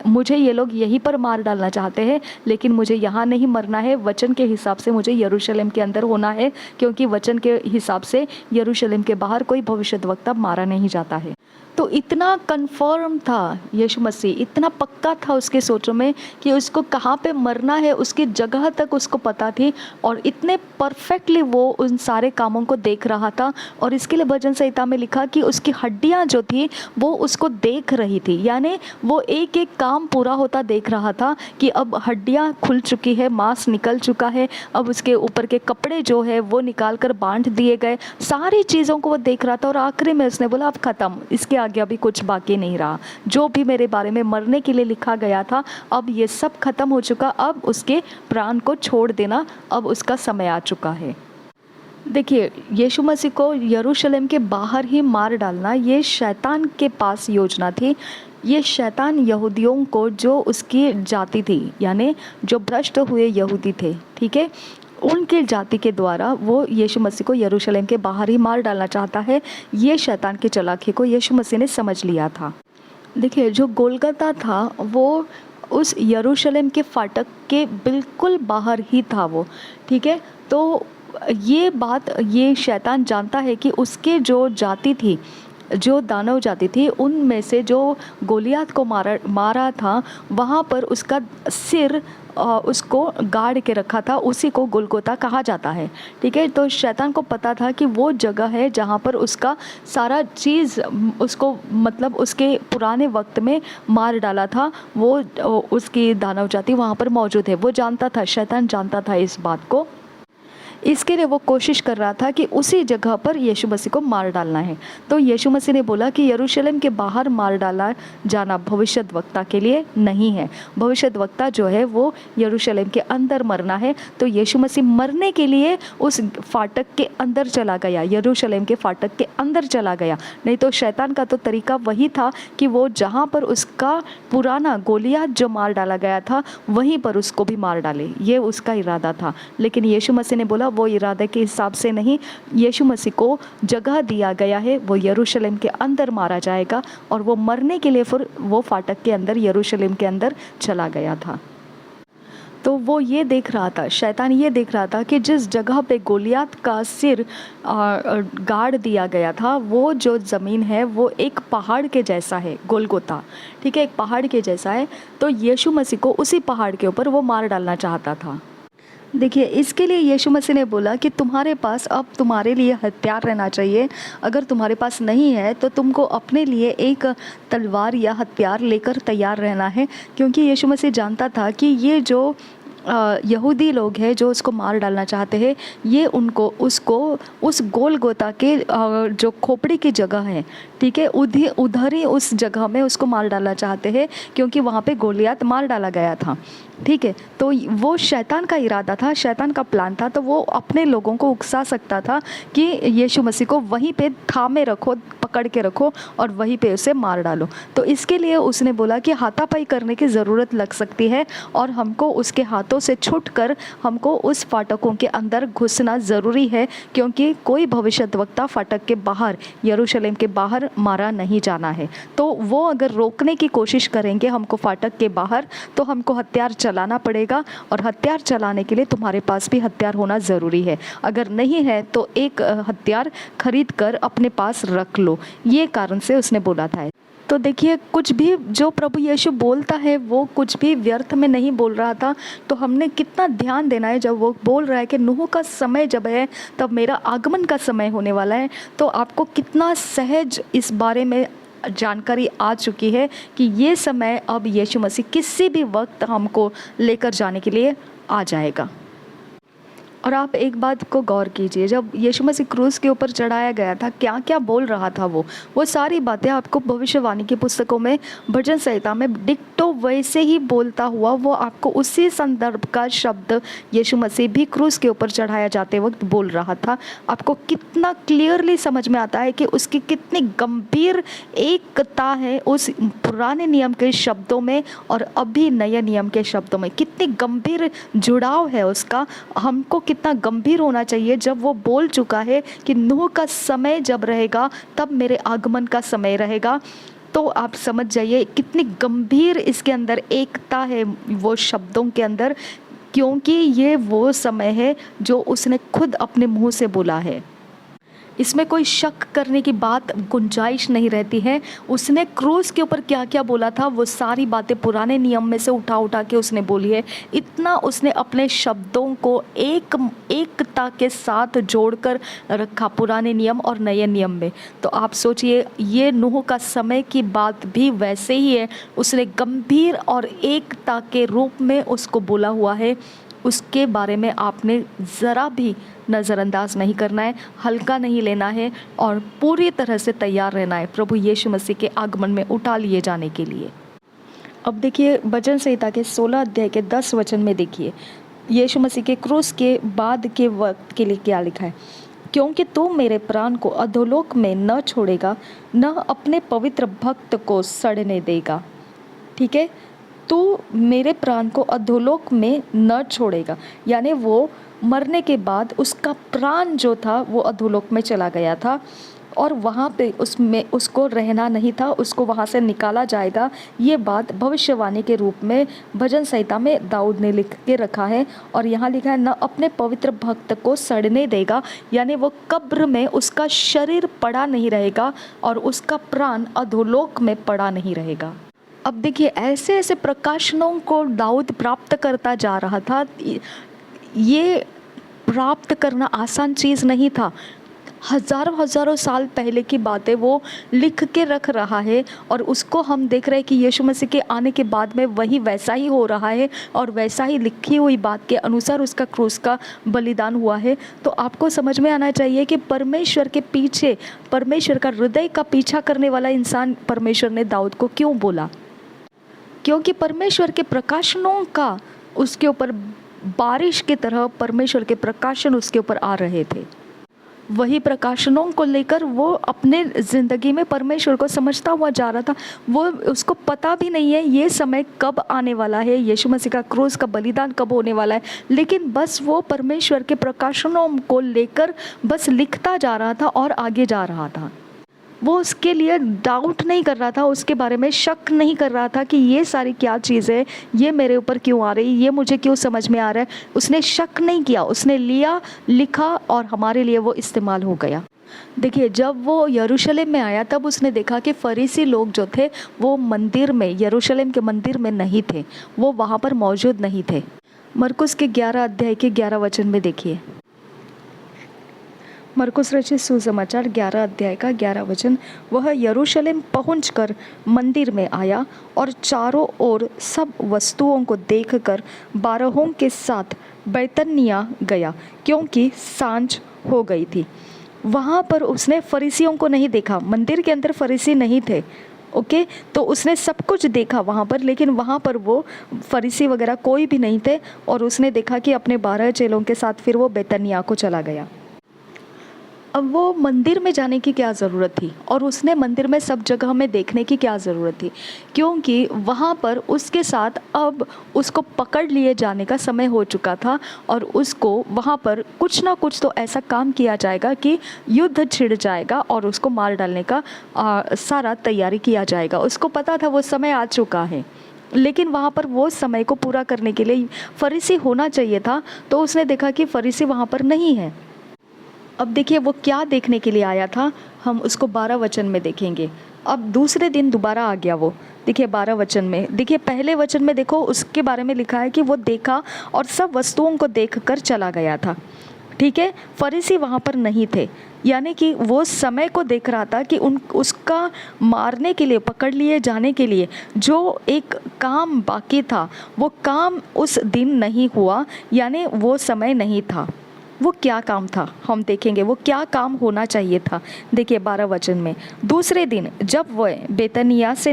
मुझे ये लोग यहीं पर मार डालना चाहते हैं, लेकिन मुझे यहाँ नहीं मरना है, वचन के हिसाब से मुझे यरूशलेम के अंदर होना है, क्योंकि वचन के हिसाब से यरूशलेम के बाहर कोई भविष्यद्वक्ता मारा नहीं जाता है। तो इतना कन्फर्म था यीशु मसीह, इतना पक्का था उसके सोचों में कि उसको कहाँ पे मरना है, उसकी जगह तक उसको पता थी, और इतने परफेक्टली वो उन सारे कामों को देख रहा था। और इसके लिए भजन संहिता में लिखा कि उसकी हड्डियाँ जो थी वो उसको देख रही थी, यानी वो एक एक काम पूरा होता देख रहा था कि अब हड्डियाँ खुल चुकी है, मांस निकल चुका है, अब उसके ऊपर के कपड़े जो है वो निकाल कर बांट दिए गए, सारी चीज़ों को वो देख रहा था। और आखिरी में उसने बोला अब ख़त्म, इसके आगे अभी कुछ बाकी नहीं रहा, जो भी मेरे बारे में मरने के लिए लिखा गया था अब ये सब खत्म हो चुका, अब उसके प्राण को छोड़ देना, अब उसका समय आ चुका है। देखिए यीशु मसीह को यरूशलेम के बाहर ही मार डालना ये शैतान के पास योजना थी। ये शैतान यहूदियों को, जो उसकी जाति थी, यानी जो भ्रष्ट हुए यहूदी थे, ठीक है, उनके जाति के द्वारा वो यीशु मसीह को यरूशलेम के बाहर ही मार डालना चाहता है। ये शैतान की चालाकी को यीशु मसीह ने समझ लिया था। देखिए जो गोलगता था वो उस यरूशलेम के फाटक के बिल्कुल बाहर ही था वो, ठीक है। तो ये बात ये शैतान जानता है कि उसके जो जाति थी जो दानव जाति थी उनमें से जो गोलियत को मारा था, वहाँ पर उसका सिर उसको गाड़ के रखा था, उसी को गोलगोता कहा जाता है। ठीक है, तो शैतान को पता था कि वो जगह है जहाँ पर उसका सारा चीज़ उसको मतलब उसके पुराने वक्त में मार डाला था, वो उसकी दानव जाति वहाँ पर मौजूद है। वो जानता था, शैतान जानता था इस बात को। इसके लिए वो कोशिश कर रहा था कि उसी जगह पर यीशु मसीह को मार डालना है। तो यीशु मसीह ने बोला कि यरूशलेम के बाहर मार डाला जाना भविष्यद्वक्ता के लिए नहीं है। भविष्यद्वक्ता जो है वो यरूशलेम के अंदर मरना है। तो यीशु मसीह मरने के लिए उस फाटक के अंदर चला गया, यरूशलेम के फाटक के अंदर चला गया। नहीं तो शैतान का तो तरीका वही था कि वो जहाँ पर उसका पुराना गोलियत जो मार डाला गया था वहीं पर उसको भी मार डाले, ये उसका इरादा था। लेकिन यीशु मसीह ने बोला वो इरादे के हिसाब से नहीं, यीशु मसीह को जगह दिया गया है, वो यरूशलेम के अंदर मारा जाएगा। और वो मरने के लिए फिर वो फाटक के अंदर यरूशलेम के अंदर चला गया था। तो वो ये देख रहा था, शैतान ये देख रहा था कि जिस जगह पे गोलियत का सिर गाड़ दिया गया था, वो जो ज़मीन है वो एक पहाड़ के जैसा है, गोलगोता। ठीक है, एक पहाड़ के जैसा है। तो यीशु मसीह को उसी पहाड़ के ऊपर वो मार डालना चाहता था। देखिए, इसके लिए यीशु मसीह ने बोला कि तुम्हारे पास अब तुम्हारे लिए हथियार रहना चाहिए। अगर तुम्हारे पास नहीं है तो तुमको अपने लिए एक तलवार या हथियार लेकर तैयार रहना है, क्योंकि यीशु मसीह जानता था कि ये जो यहूदी लोग हैं जो उसको मार डालना चाहते हैं, ये उसको उस गोलगोता के जो खोपड़ी की जगह है, ठीक है, उधर ही उस जगह में उसको मार डालना चाहते हैं, क्योंकि वहाँ पे गोलियत मार डाला गया था। ठीक है, तो वो शैतान का इरादा था, शैतान का प्लान था। तो वो अपने लोगों को उकसा सकता था कि यीशु मसीह को वहीं पे थामे रखो, पकड़ के रखो और वहीं पे उसे मार डालो। तो इसके लिए उसने बोला कि हाथापाई करने की ज़रूरत लग सकती है और हमको उसके हाथों से छूटकर हमको उस फाटकों के अंदर घुसना ज़रूरी है, क्योंकि कोई भविष्यद्वक्ता फाटक के बाहर, यरूशलेम के बाहर मारा नहीं जाना है। तो वो अगर रोकने की कोशिश करेंगे हमको फाटक के बाहर, तो हमको हथियार चलाना पड़ेगा, और हथियार चलाने के लिए तुम्हारे पास भी हथियार होना ज़रूरी है। अगर नहीं है तो एक हथियार खरीद कर अपने पास रख लो, ये कारण से उसने बोला था। तो देखिए, कुछ भी जो प्रभु यीशु बोलता है वो कुछ भी व्यर्थ में नहीं बोल रहा था। तो हमने कितना ध्यान देना है जब वो बोल रहा है कि नूह का समय जब है तब मेरा आगमन का समय होने वाला है। तो आपको कितना सहज इस बारे में जानकारी आ चुकी है कि ये समय अब यीशु मसीह किसी भी वक्त हमको लेकर जाने के लिए आ जाएगा। और आप एक बात को गौर कीजिए, जब यीशु मसीह क्रूस के ऊपर चढ़ाया गया था, क्या क्या बोल रहा था वो सारी बातें आपको भविष्यवाणी की पुस्तकों में, भजन संहिता में डिक्टो वैसे ही बोलता हुआ वो आपको उसी संदर्भ का शब्द यीशु मसीह भी क्रूस के ऊपर चढ़ाया जाते वक्त बोल रहा था। आपको कितना क्लियरली समझ में आता है कि उसकी कितनी गंभीर एकता है उस पुराने नियम के शब्दों में और अभी नए नियम के शब्दों में, कितनी गंभीर जुड़ाव है उसका। हमको कितना गंभीर होना चाहिए जब वो बोल चुका है कि नूह का समय जब रहेगा तब मेरे आगमन का समय रहेगा। तो आप समझ जाइए कितनी गंभीर इसके अंदर एकता है वो शब्दों के अंदर, क्योंकि ये वो समय है जो उसने खुद अपने मुंह से बोला है। इसमें कोई शक करने की बात, गुंजाइश नहीं रहती है। उसने क्रूस के ऊपर क्या क्या बोला था वो सारी बातें पुराने नियम में से उठा के उसने बोली है। इतना उसने अपने शब्दों को एकता के साथ जोड़कर रखा पुराने नियम और नए नियम में। तो आप सोचिए, ये नूह का समय की बात भी वैसे ही है। उसने गंभीर और एकता के रूप में उसको बोला हुआ है। उसके बारे में आपने ज़रा भी नज़रअंदाज नहीं करना है, हल्का नहीं लेना है और पूरी तरह से तैयार रहना है प्रभु यीशु मसीह के आगमन में उठा लिए जाने के लिए। अब देखिए, भजन संहिता के 16 अध्याय के 10 वचन में देखिए, यीशु मसीह के क्रूस के बाद के वक्त के लिए क्या लिखा है। क्योंकि तू मेरे प्राण को अधोलोक में न छोड़ेगा, न अपने पवित्र भक्त को सड़ने देगा। ठीक है, तू मेरे प्राण को अधोलोक में न छोड़ेगा, यानी वो मरने के बाद उसका प्राण जो था वो अधोलोक में चला गया था। और वहाँ पे उसमें उसको रहना नहीं था, उसको वहाँ से निकाला जाएगा। ये बात भविष्यवाणी के रूप में भजन संहिता में दाऊद ने लिख के रखा है। और यहाँ लिखा है, न अपने पवित्र भक्त को सड़ने देगा, यानी वो कब्र में उसका शरीर पड़ा नहीं रहेगा और उसका प्राण अधोलोक में पड़ा नहीं रहेगा। अब देखिए, ऐसे ऐसे प्रकाशनों को दाऊद प्राप्त करता जा रहा था। ये प्राप्त करना आसान चीज़ नहीं था। हज़ारों हज़ारों साल पहले की बातें वो लिख के रख रहा है और उसको हम देख रहे हैं कि यीशु मसीह के आने के बाद में वही वैसा ही हो रहा है और वैसा ही लिखी हुई बात के अनुसार उसका क्रूस का बलिदान हुआ है। तो आपको समझ में आना चाहिए कि परमेश्वर के पीछे, परमेश्वर का हृदय का पीछा करने वाला इंसान परमेश्वर ने दाऊद को क्यों बोला? क्योंकि परमेश्वर के प्रकाशनों का उसके ऊपर बारिश की तरह परमेश्वर के प्रकाशन उसके ऊपर आ रहे थे। वही प्रकाशनों को लेकर वो अपने ज़िंदगी में परमेश्वर को समझता हुआ जा रहा था। वो उसको पता भी नहीं है ये समय कब आने वाला है, यीशु मसीह का क्रूस का बलिदान कब होने वाला है, लेकिन बस वो परमेश्वर के प्रकाशनों को लेकर बस लिखता जा रहा था और आगे जा रहा था। वो उसके लिए डाउट नहीं कर रहा था, उसके बारे में शक नहीं कर रहा था कि ये सारी क्या चीज़ है, ये मेरे ऊपर क्यों आ रही, ये मुझे क्यों समझ में आ रहा है। उसने शक नहीं किया, उसने लिया, लिखा और हमारे लिए वो इस्तेमाल हो गया। देखिए, जब वो यरूशलेम में आया तब उसने देखा कि फरीसी लोग जो थे वो मंदिर में, यरूशलेम के मंदिर में नहीं थे, वो वहाँ पर मौजूद नहीं थे। मरकुस के 11 अध्याय के 11 वचन में देखिए, मरकुस रचित सुसमाचार 11 अध्याय का 11 वचन, वह यरूशलेम पहुंचकर मंदिर में आया और चारों ओर सब वस्तुओं को देखकर बारहों के साथ बैतनिय्याह गया, क्योंकि सांझ हो गई थी। वहाँ पर उसने फरीसियों को नहीं देखा, मंदिर के अंदर फरीसी नहीं थे। ओके, तो उसने सब कुछ देखा वहाँ पर, लेकिन वहाँ पर वो फरीसी वगैरह कोई भी नहीं थे। और उसने देखा कि अपने 12 चेलों के साथ फिर वो बैतनिय्याह को चला गया। अब वो मंदिर में जाने की क्या ज़रूरत थी और उसने मंदिर में सब जगह में देखने की क्या ज़रूरत थी? क्योंकि वहाँ पर उसके साथ अब उसको पकड़ लिए जाने का समय हो चुका था और उसको वहाँ पर कुछ ना कुछ तो ऐसा काम किया जाएगा कि युद्ध छिड़ जाएगा और उसको मार डालने का सारा तैयारी किया जाएगा। उसको पता था वो समय आ चुका है, लेकिन वहाँ पर वो समय को पूरा करने के लिए फरीसी होना चाहिए था। तो उसने देखा कि फरीसी वहाँ पर नहीं है। अब देखिए, वो क्या देखने के लिए आया था, हम उसको 12 वचन में देखेंगे। अब दूसरे दिन दोबारा आ गया वो। देखिए 12 वचन में, देखिए पहले वचन में देखो उसके बारे में लिखा है कि वो देखा और सब वस्तुओं को देखकर चला गया था। ठीक है, फरीसी वहाँ पर नहीं थे, यानी कि वो समय को देख रहा था कि उसका मारने के लिए, पकड़ लिए जाने के लिए जो एक काम बाकी था वो काम उस दिन नहीं हुआ, यानी वो समय नहीं था। वो क्या काम था हम देखेंगे, वो क्या काम होना चाहिए था। देखिए 12 वचन में, दूसरे दिन जब वह बेतनिय्याह से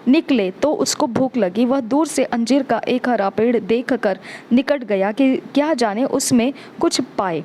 निकले तो उसको भूख लगी। वह दूर से अंजीर का एक हरा पेड़ देखकर निकट गया कि क्या जाने उसमें कुछ पाए,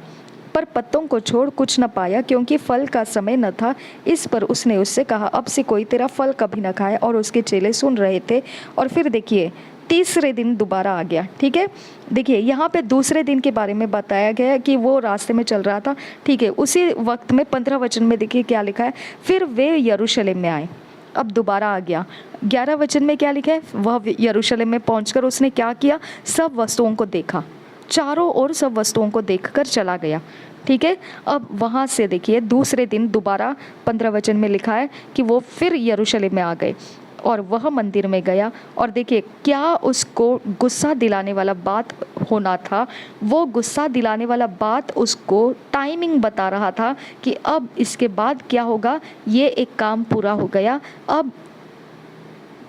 पर पत्तों को छोड़ कुछ न पाया, क्योंकि फल का समय न था। इस पर उसने उससे कहा, अब से कोई तेरा फल कभी न खाए। और उसके चेले सुन रहे थे। और फिर देखिए तीसरे दिन दोबारा आ गया। ठीक है, देखिए यहाँ पे दूसरे दिन के बारे में बताया गया कि वो रास्ते में चल रहा था। ठीक है, उसी वक्त में 15 वचन में देखिए क्या लिखा है, फिर वे यरूशलेम में आए। अब दोबारा आ गया। 11 वचन में क्या लिखा है, वह यरूशलेम में पहुंचकर उसने क्या किया, सब वस्तुओं को देखा, चारों ओर सब वस्तुओं को देखकर चला गया। ठीक है, अब वहाँ से देखिए दूसरे दिन दोबारा 15 वचन में लिखा है कि वो फिर यरूशलेम में आ गए और वह मंदिर में गया। और देखिए क्या उसको गुस्सा दिलाने वाला बात होना था, वो गुस्सा दिलाने वाला बात उसको टाइमिंग बता रहा था कि अब इसके बाद क्या होगा, ये एक काम पूरा हो गया, अब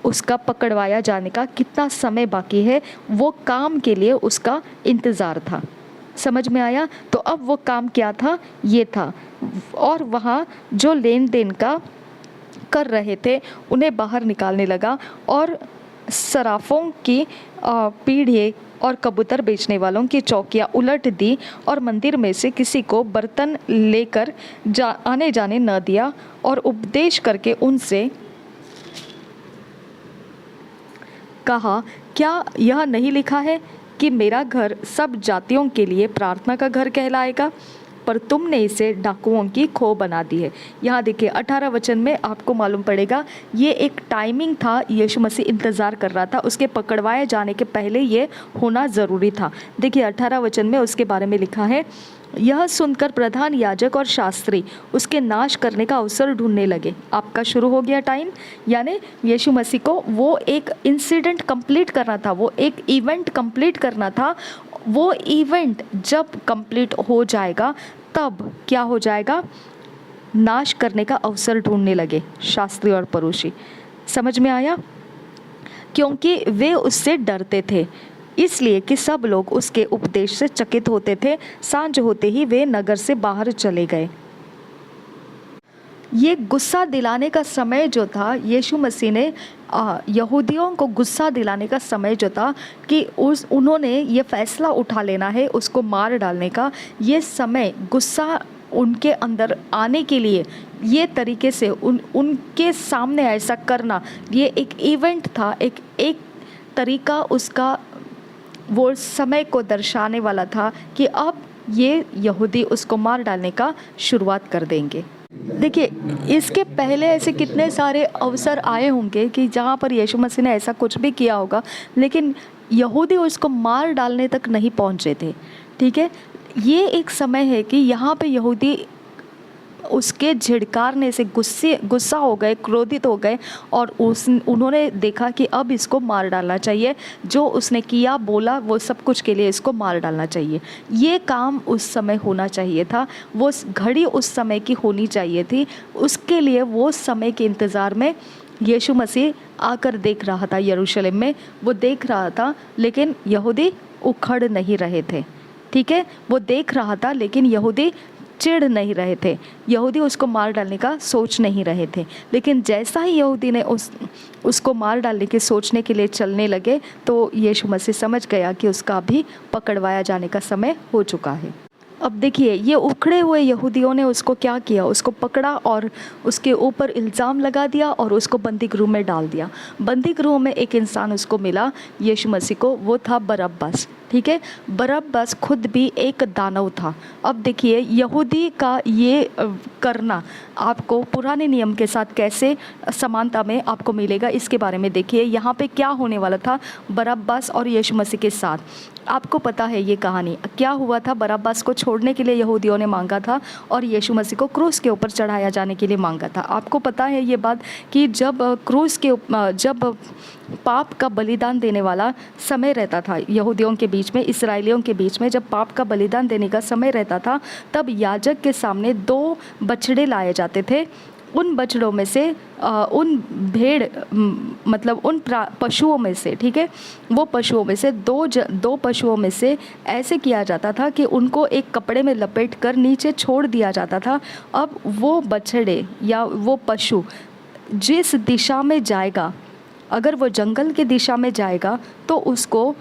उसका पकड़वाया जाने का कितना समय बाकी है, वो काम के लिए उसका इंतज़ार था। समझ में आया? तो अब वो काम क्या था, ये था। और वहाँ जो लेन देन का कर रहे थे उन्हें बाहर निकालने लगा और सराफों की पीढ़े और कबूतर बेचने वालों की चौकियां उलट दी और मंदिर में से किसी को बर्तन लेकर आने जाने न दिया। और उपदेश करके उनसे कहा, क्या यह नहीं लिखा है कि मेरा घर सब जातियों के लिए प्रार्थना का घर कहलाएगा? पर तुमने इसे डाकुओं की खो बना दी है। यहाँ देखिए 18 वचन में आपको मालूम पड़ेगा ये एक टाइमिंग था, यीशु मसीह इंतज़ार कर रहा था, उसके पकड़वाए जाने के पहले ये होना ज़रूरी था। देखिए 18 वचन में उसके बारे में लिखा है, यह सुनकर प्रधान याजक और शास्त्री उसके नाश करने का अवसर ढूंढने लगे। आपका शुरू हो गया टाइम, यानी यीशु मसीह को वो एक इंसिडेंट कंप्लीट करना था, वो एक इवेंट कंप्लीट करना था। वो इवेंट जब कंप्लीट हो जाएगा तब क्या हो जाएगा, नाश करने का अवसर ढूंढने लगे शास्त्री और फरीसी। समझ में आया? क्योंकि वे उससे डरते थे, इसलिए कि सब लोग उसके उपदेश से चकित होते थे। सांझ होते ही वे नगर से बाहर चले गए। ये गुस्सा दिलाने का समय जो था, यीशु मसीह ने यहूदियों को गुस्सा दिलाने का समय जो था कि उन्होंने ये फैसला उठा लेना है उसको मार डालने का, ये समय गुस्सा उनके अंदर आने के लिए ये तरीके से उनके सामने ऐसा करना, ये एक इवेंट था, एक तरीका उसका वो समय को दर्शाने वाला था कि अब ये यहूदी उसको मार डालने का शुरुआत कर देंगे। देखिए इसके पहले ऐसे कितने सारे अवसर आए होंगे कि जहाँ पर यीशु मसीह ने ऐसा कुछ भी किया होगा, लेकिन यहूदी उसको मार डालने तक नहीं पहुँचे थे। ठीक है, ये एक समय है कि यहाँ पे यहूदी उसके झिड़कारने से गुस्सा हो गए, क्रोधित हो गए और उन्होंने देखा कि अब इसको मार डालना चाहिए, जो उसने किया बोला वो सब कुछ के लिए इसको मार डालना चाहिए। ये काम उस समय होना चाहिए था, वो घड़ी उस समय की होनी चाहिए थी। उसके लिए वो समय के इंतज़ार में यीशु मसीह आकर देख रहा था यरूशलेम में, वो देख रहा था, लेकिन यहूदी उखड़ नहीं रहे थे। ठीक है, वो देख रहा था लेकिन यहूदी चिढ़ नहीं रहे थे, यहूदी उसको मार डालने का सोच नहीं रहे थे। लेकिन जैसा ही यहूदी ने उसको मार डालने के सोचने के लिए चलने लगे तो यीशु मसीह समझ गया कि उसका भी पकड़वाया जाने का समय हो चुका है। अब देखिए ये उखड़े हुए यहूदियों ने उसको क्या किया, उसको पकड़ा और उसके ऊपर इल्ज़ाम लगा दिया और उसको बंदी गृह में डाल दिया। बंदी गृह में एक इंसान उसको मिला यीशु मसीह को, वो था बरअब्बास। ठीक है, बरअब्बास खुद भी एक दानव था। अब देखिए यहूदी का ये करना आपको पुराने नियम के साथ कैसे समानता में आपको मिलेगा, इसके बारे में देखिए यहाँ पे क्या होने वाला था बरअब्बास और यीशु मसीह के साथ। आपको पता है ये कहानी क्या हुआ था। बरअब्बास को छोड़ने के लिए यहूदियों ने मांगा था और यीशु मसीह को क्रूस के ऊपर चढ़ाया जाने के लिए मांगा था। आपको पता है ये बात कि जब पाप का बलिदान देने वाला समय रहता था यहूदियों के बीच में, इसराइलियों के बीच में, जब पाप का बलिदान देने का समय रहता था तब याजक के सामने 2 बछड़े लाए जाते थे। उन बछड़ों में से उन भेड़ मतलब उन पशुओं में से, ठीक है, वो पशुओं में से दो पशुओं में से ऐसे किया जाता था कि उनको एक कपड़े में लपेट कर नीचे छोड़ दिया जाता था। अब वो बछड़े या वो पशु जिस दिशा में जाएगा, अगर वो जंगल के दिशा में जाएगा तो उसको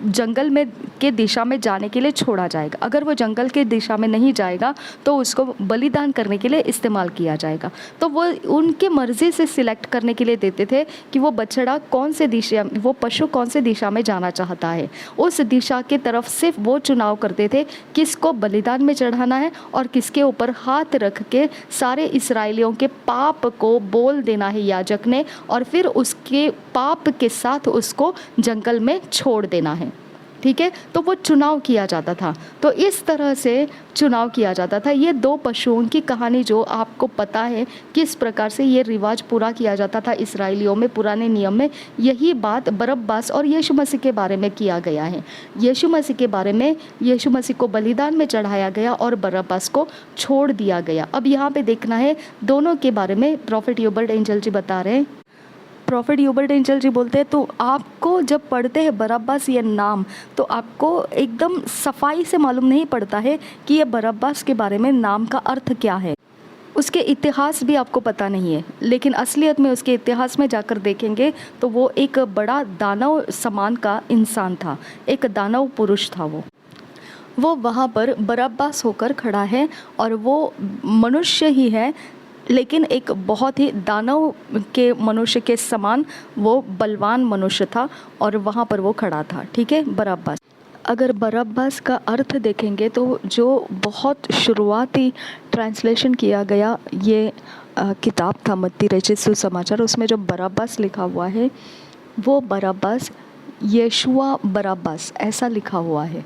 जंगल में के दिशा में जाने के लिए छोड़ा जाएगा। अगर वो जंगल के दिशा में नहीं जाएगा तो उसको बलिदान करने के लिए इस्तेमाल किया जाएगा। तो वो उनके मर्ज़ी से सिलेक्ट करने के लिए देते थे कि वो बछड़ा कौन से दिशा, वो पशु कौन से दिशा में जाना चाहता है, उस दिशा के तरफ सिर्फ वो चुनाव करते थे किसको बलिदान में चढ़ाना है और किसके ऊपर हाथ रख के सारे इसराइलियों के पाप को बोल देना है याजक ने, और फिर उसके पाप के साथ उसको जंगल में छोड़ देना है। ठीक है, तो वो चुनाव किया जाता था। तो इस तरह से चुनाव किया जाता था। ये 2 पशुओं की कहानी जो आपको पता है किस प्रकार से ये रिवाज पूरा किया जाता था इसराइलियों में पुराने नियम में, यही बात बरअब्बास और यीशु मसीह के बारे में किया गया है। यीशु मसीह के बारे में, यीशु मसीह को बलिदान में चढ़ाया गया और बरअब्बास को छोड़ दिया गया। अब यहाँ पे देखना है दोनों के बारे में प्रॉफिट ह्यूबर्ट एंजल जी बता रहे हैं। प्रॉफिट ह्यूबर्ट एंजल जी बोलते हैं तो आपको जब पढ़ते हैं बरअब्बास ये नाम तो आपको एकदम सफाई से मालूम नहीं पड़ता है कि ये बरअब्बास के बारे में नाम का अर्थ क्या है। उसके इतिहास भी आपको पता नहीं है, लेकिन असलियत में उसके इतिहास में जाकर देखेंगे तो वो एक बड़ा दानव समान का इंसान था, एक दानव पुरुष था। वो वहाँ पर बरअब्बास होकर खड़ा है और वो मनुष्य ही है, लेकिन एक बहुत ही दानव के मनुष्य के समान वो बलवान मनुष्य था और वहाँ पर वो खड़ा था। ठीक है, बरअब्बास। अगर बरअब्बास का अर्थ देखेंगे तो जो बहुत शुरुआती ट्रांसलेशन किया गया ये किताब था मत्ती रचित सुसमाचार, उसमें जो बरअब्बास लिखा हुआ है वो बरअब्बास यीशुआ बरअब्बास ऐसा लिखा हुआ है।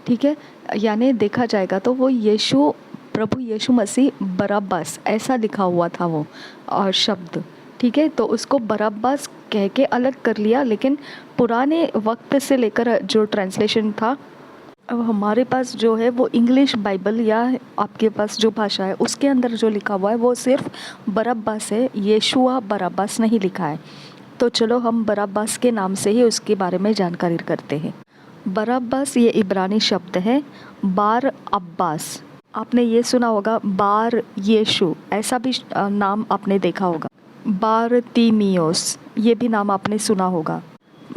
ठीक है, यानी देखा जाएगा तो वो यीशु प्रभु यीशु मसीह बरअब्बास ऐसा लिखा हुआ था वो और शब्द। ठीक है, तो उसको बरअब्बास कह के अलग कर लिया, लेकिन पुराने वक्त से लेकर जो ट्रांसलेशन था, अब हमारे पास जो है वो इंग्लिश बाइबल या आपके पास जो भाषा है उसके अंदर जो लिखा हुआ है वो सिर्फ बरअब्बास है, यीशुआ बरअब्बास नहीं लिखा है। तो चलो हम बरअब्बास के नाम से ही उसके बारे में जानकारी करते हैं। बरअब्बास ये इब्रानी शब्द है, बार अब्बास। आपने ये सुना होगा बार यीशु, ऐसा भी नाम आपने देखा होगा। बार तीमियोस, ये भी नाम आपने सुना होगा।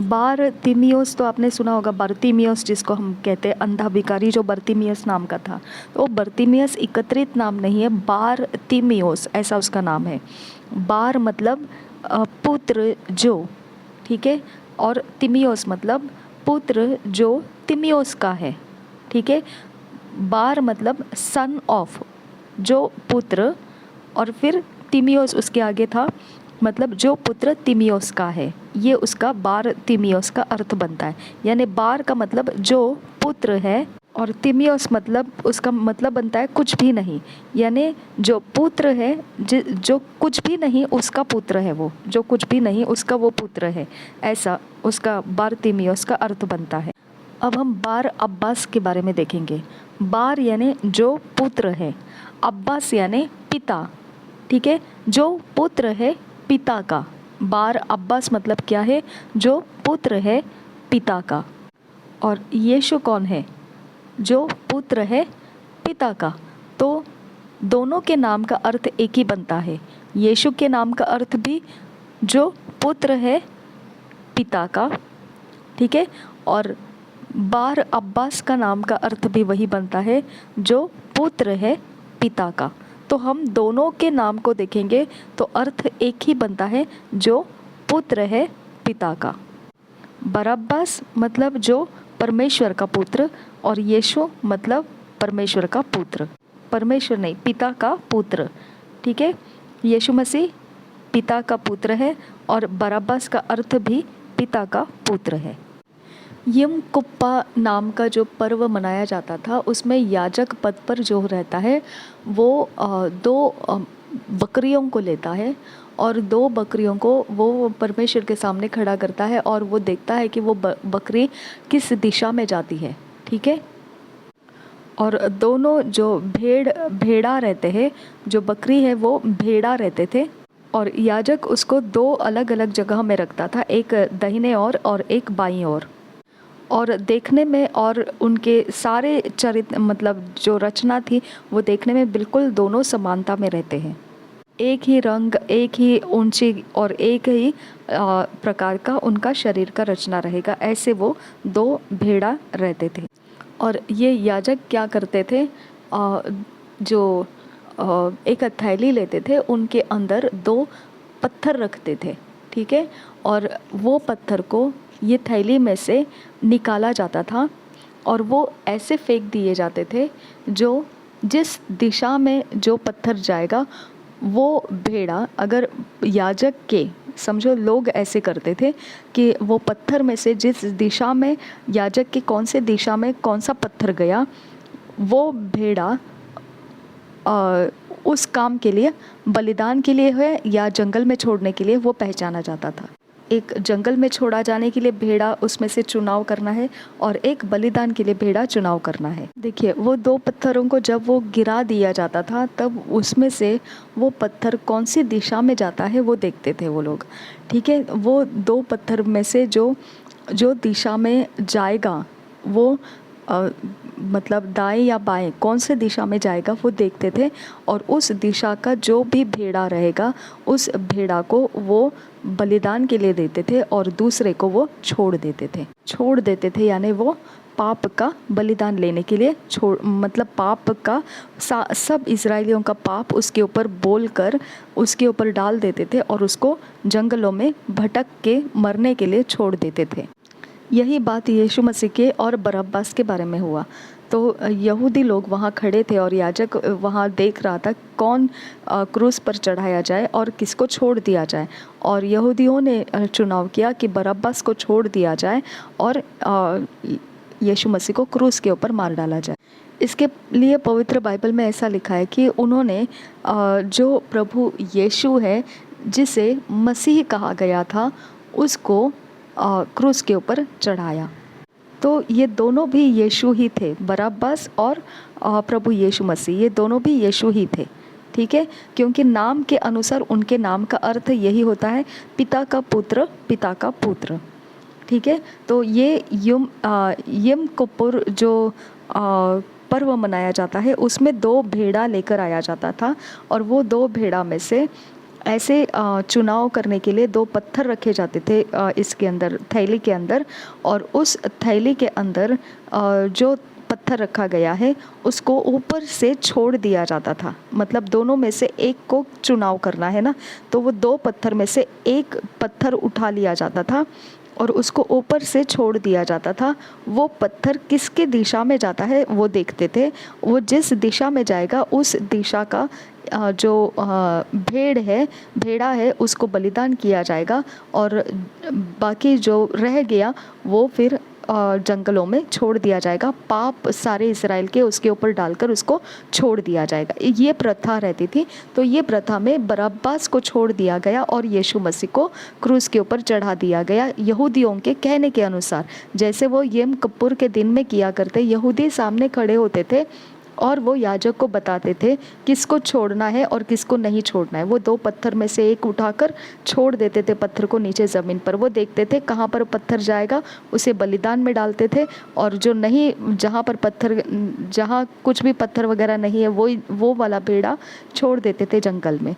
बार तीमियोस तो आपने सुना होगा, बरतीमियोस जिसको हम कहते हैं अंधा भिखारी जो बरतीमियोस नाम का था, तो बरतीमियोस एकत्रित नाम नहीं है, बार तीमियोस ऐसा उसका नाम है। बार मतलब पुत्र जो, ठीक है, और तिमियोस मतलब पुत्र जो तिमियोस का है। ठीक है, बार मतलब सन ऑफ, जो पुत्र, और फिर तिमियोस उसके आगे था, मतलब जो पुत्र तिमियोस का है, ये उसका बार तिमियोस का अर्थ बनता है। यानी बार का मतलब जो पुत्र है और तिमियोस मतलब उसका मतलब बनता है कुछ भी नहीं, यानी जो पुत्र है, जो कुछ भी नहीं उसका पुत्र है, वो जो कुछ भी नहीं उसका वो पुत्र है, ऐसा उसका बार तिमियोस का अर्थ बनता है। अब हम बार अब्बास के बारे में देखेंगे। बार यानी जो पुत्र है, अब्बास यानी पिता। ठीक है, जो पुत्र है पिता का, बार अब्बास मतलब क्या है, जो पुत्र है पिता का। और यीशु कौन है, जो पुत्र है पिता का। तो दोनों के नाम का अर्थ एक ही बनता है। यीशु के नाम का अर्थ भी जो पुत्र है पिता का, ठीक है, और बार अब्बास का नाम का अर्थ भी वही बनता है, जो पुत्र है पिता का। तो हम दोनों के नाम को देखेंगे तो अर्थ एक ही बनता है, जो पुत्र है पिता का। बरअब्बास मतलब जो परमेश्वर का पुत्र, और यीशु मतलब परमेश्वर का पुत्र, परमेश्वर नहीं पिता का पुत्र। ठीक है, यीशु मसीह पिता का पुत्र है और बरअब्बास का अर्थ भी पिता का पुत्र है। यम कुप्पा नाम का जो पर्व मनाया जाता था उसमें याजक पद पर जो रहता है वो दो बकरियों को लेता है और दो बकरियों को वो परमेश्वर के सामने खड़ा करता है और वो देखता है कि वो बकरी किस दिशा में जाती है। ठीक है, और दोनों जो भेड़ा रहते हैं, जो बकरी है वो भेड़ा रहते थे, और याजक उसको दो अलग अलग जगह में रखता था, एक दाहिने ओर और एक बाईं ओर। और देखने में और उनके सारे चरित्र मतलब जो रचना थी वो देखने में बिल्कुल दोनों समानता में रहते हैं। एक ही रंग, एक ही ऊंची और एक ही प्रकार का उनका शरीर का रचना रहेगा, ऐसे वो दो भेड़ा रहते थे। और ये याजक क्या करते थे, जो एक थैली लेते थे, उनके अंदर दो पत्थर रखते थे। ठीक है, और वो पत्थर को ये थैली में से निकाला जाता था और वो ऐसे फेंक दिए जाते थे, जो जिस दिशा में जो पत्थर जाएगा वो भेड़ा, अगर याजक के समझो लोग ऐसे करते थे कि वो पत्थर में से जिस दिशा में याजक के कौन से दिशा में कौन सा पत्थर गया, वो भेड़ा उस काम के लिए, बलिदान के लिए है या जंगल में छोड़ने के लिए, वो पहचाना जाता था। एक जंगल में छोड़ा जाने के लिए भेड़ा उसमें से चुनाव करना है और एक बलिदान के लिए भेड़ा चुनाव करना है। देखिए, वो दो पत्थरों को जब वो गिरा दिया जाता था तब उसमें से वो पत्थर कौन सी दिशा में जाता है वो देखते थे वो लोग। ठीक है, वो दो पत्थर में से जो दिशा में जाएगा वो मतलब दाएं या बाएं कौन से दिशा में जाएगा वो देखते थे, और उस दिशा का जो भी भेड़ा रहेगा उस भेड़ा को वो बलिदान के लिए देते थे और दूसरे को वो छोड़ देते थे, यानी वो पाप का बलिदान लेने के लिए मतलब पाप का सब इजरायलियों का पाप उसके ऊपर बोलकर उसके ऊपर डाल देते थे और उसको जंगलों में भटक के मरने के लिए छोड़ देते थे। यही बात यीशु मसीह के और बरअब्बास के बारे में हुआ। तो यहूदी लोग वहाँ खड़े थे और याजक वहाँ देख रहा था कौन क्रूस पर चढ़ाया जाए और किसको छोड़ दिया जाए। और यहूदियों ने चुनाव किया कि बरअब्बास को छोड़ दिया जाए और यीशु मसीह को क्रूस के ऊपर मार डाला जाए। इसके लिए पवित्र बाइबल में ऐसा लिखा है कि उन्होंने जो प्रभु यीशु है, जिसे मसीह कहा गया था, उसको क्रूस के ऊपर चढ़ाया। तो ये दोनों भी यीशु ही थे, बरअब्बास और प्रभु यीशु मसीह, ये दोनों भी यीशु ही थे। ठीक है, क्योंकि नाम के अनुसार उनके नाम का अर्थ यही होता है, पिता का पुत्र, पिता का पुत्र। ठीक है, तो ये यम किपुर जो पर्व मनाया जाता है, उसमें 2 भेड़ा लेकर आया जाता था और वो 2 भेड़ा में से ऐसे चुनाव करने के लिए 2 पत्थर रखे जाते थे इसके अंदर, थैली के अंदर। और उस थैली के अंदर जो पत्थर रखा गया है उसको ऊपर से छोड़ दिया जाता था। मतलब दोनों में से एक को चुनाव करना है ना, तो वो 2 पत्थर में से एक पत्थर उठा लिया जाता था और उसको ऊपर से छोड़ दिया जाता था। वो पत्थर किसके दिशा में जाता है वो देखते थे। वो जिस दिशा में जाएगा उस दिशा का जो भेड़ा है उसको बलिदान किया जाएगा और बाकी जो रह गया वो फिर जंगलों में छोड़ दिया जाएगा। पाप सारे इज़राइल के उसके ऊपर डालकर उसको छोड़ दिया जाएगा। ये प्रथा रहती थी। तो ये प्रथा में बरअब्बास को छोड़ दिया गया और यीशु मसीह को क्रूस के ऊपर चढ़ा दिया गया, यहूदियों के कहने के अनुसार। जैसे वो यम किपुर के दिन में किया करते, यहूदी सामने खड़े होते थे और वो याजक को बताते थे किसको छोड़ना है और किसको नहीं छोड़ना है। वो 2 पत्थर में से एक उठाकर छोड़ देते थे पत्थर को नीचे ज़मीन पर। वो देखते थे कहाँ पर पत्थर जाएगा, उसे बलिदान में डालते थे। और जो नहीं, जहाँ कुछ भी पत्थर वगैरह नहीं है, वो वाला भेड़ा छोड़ देते थे जंगल में।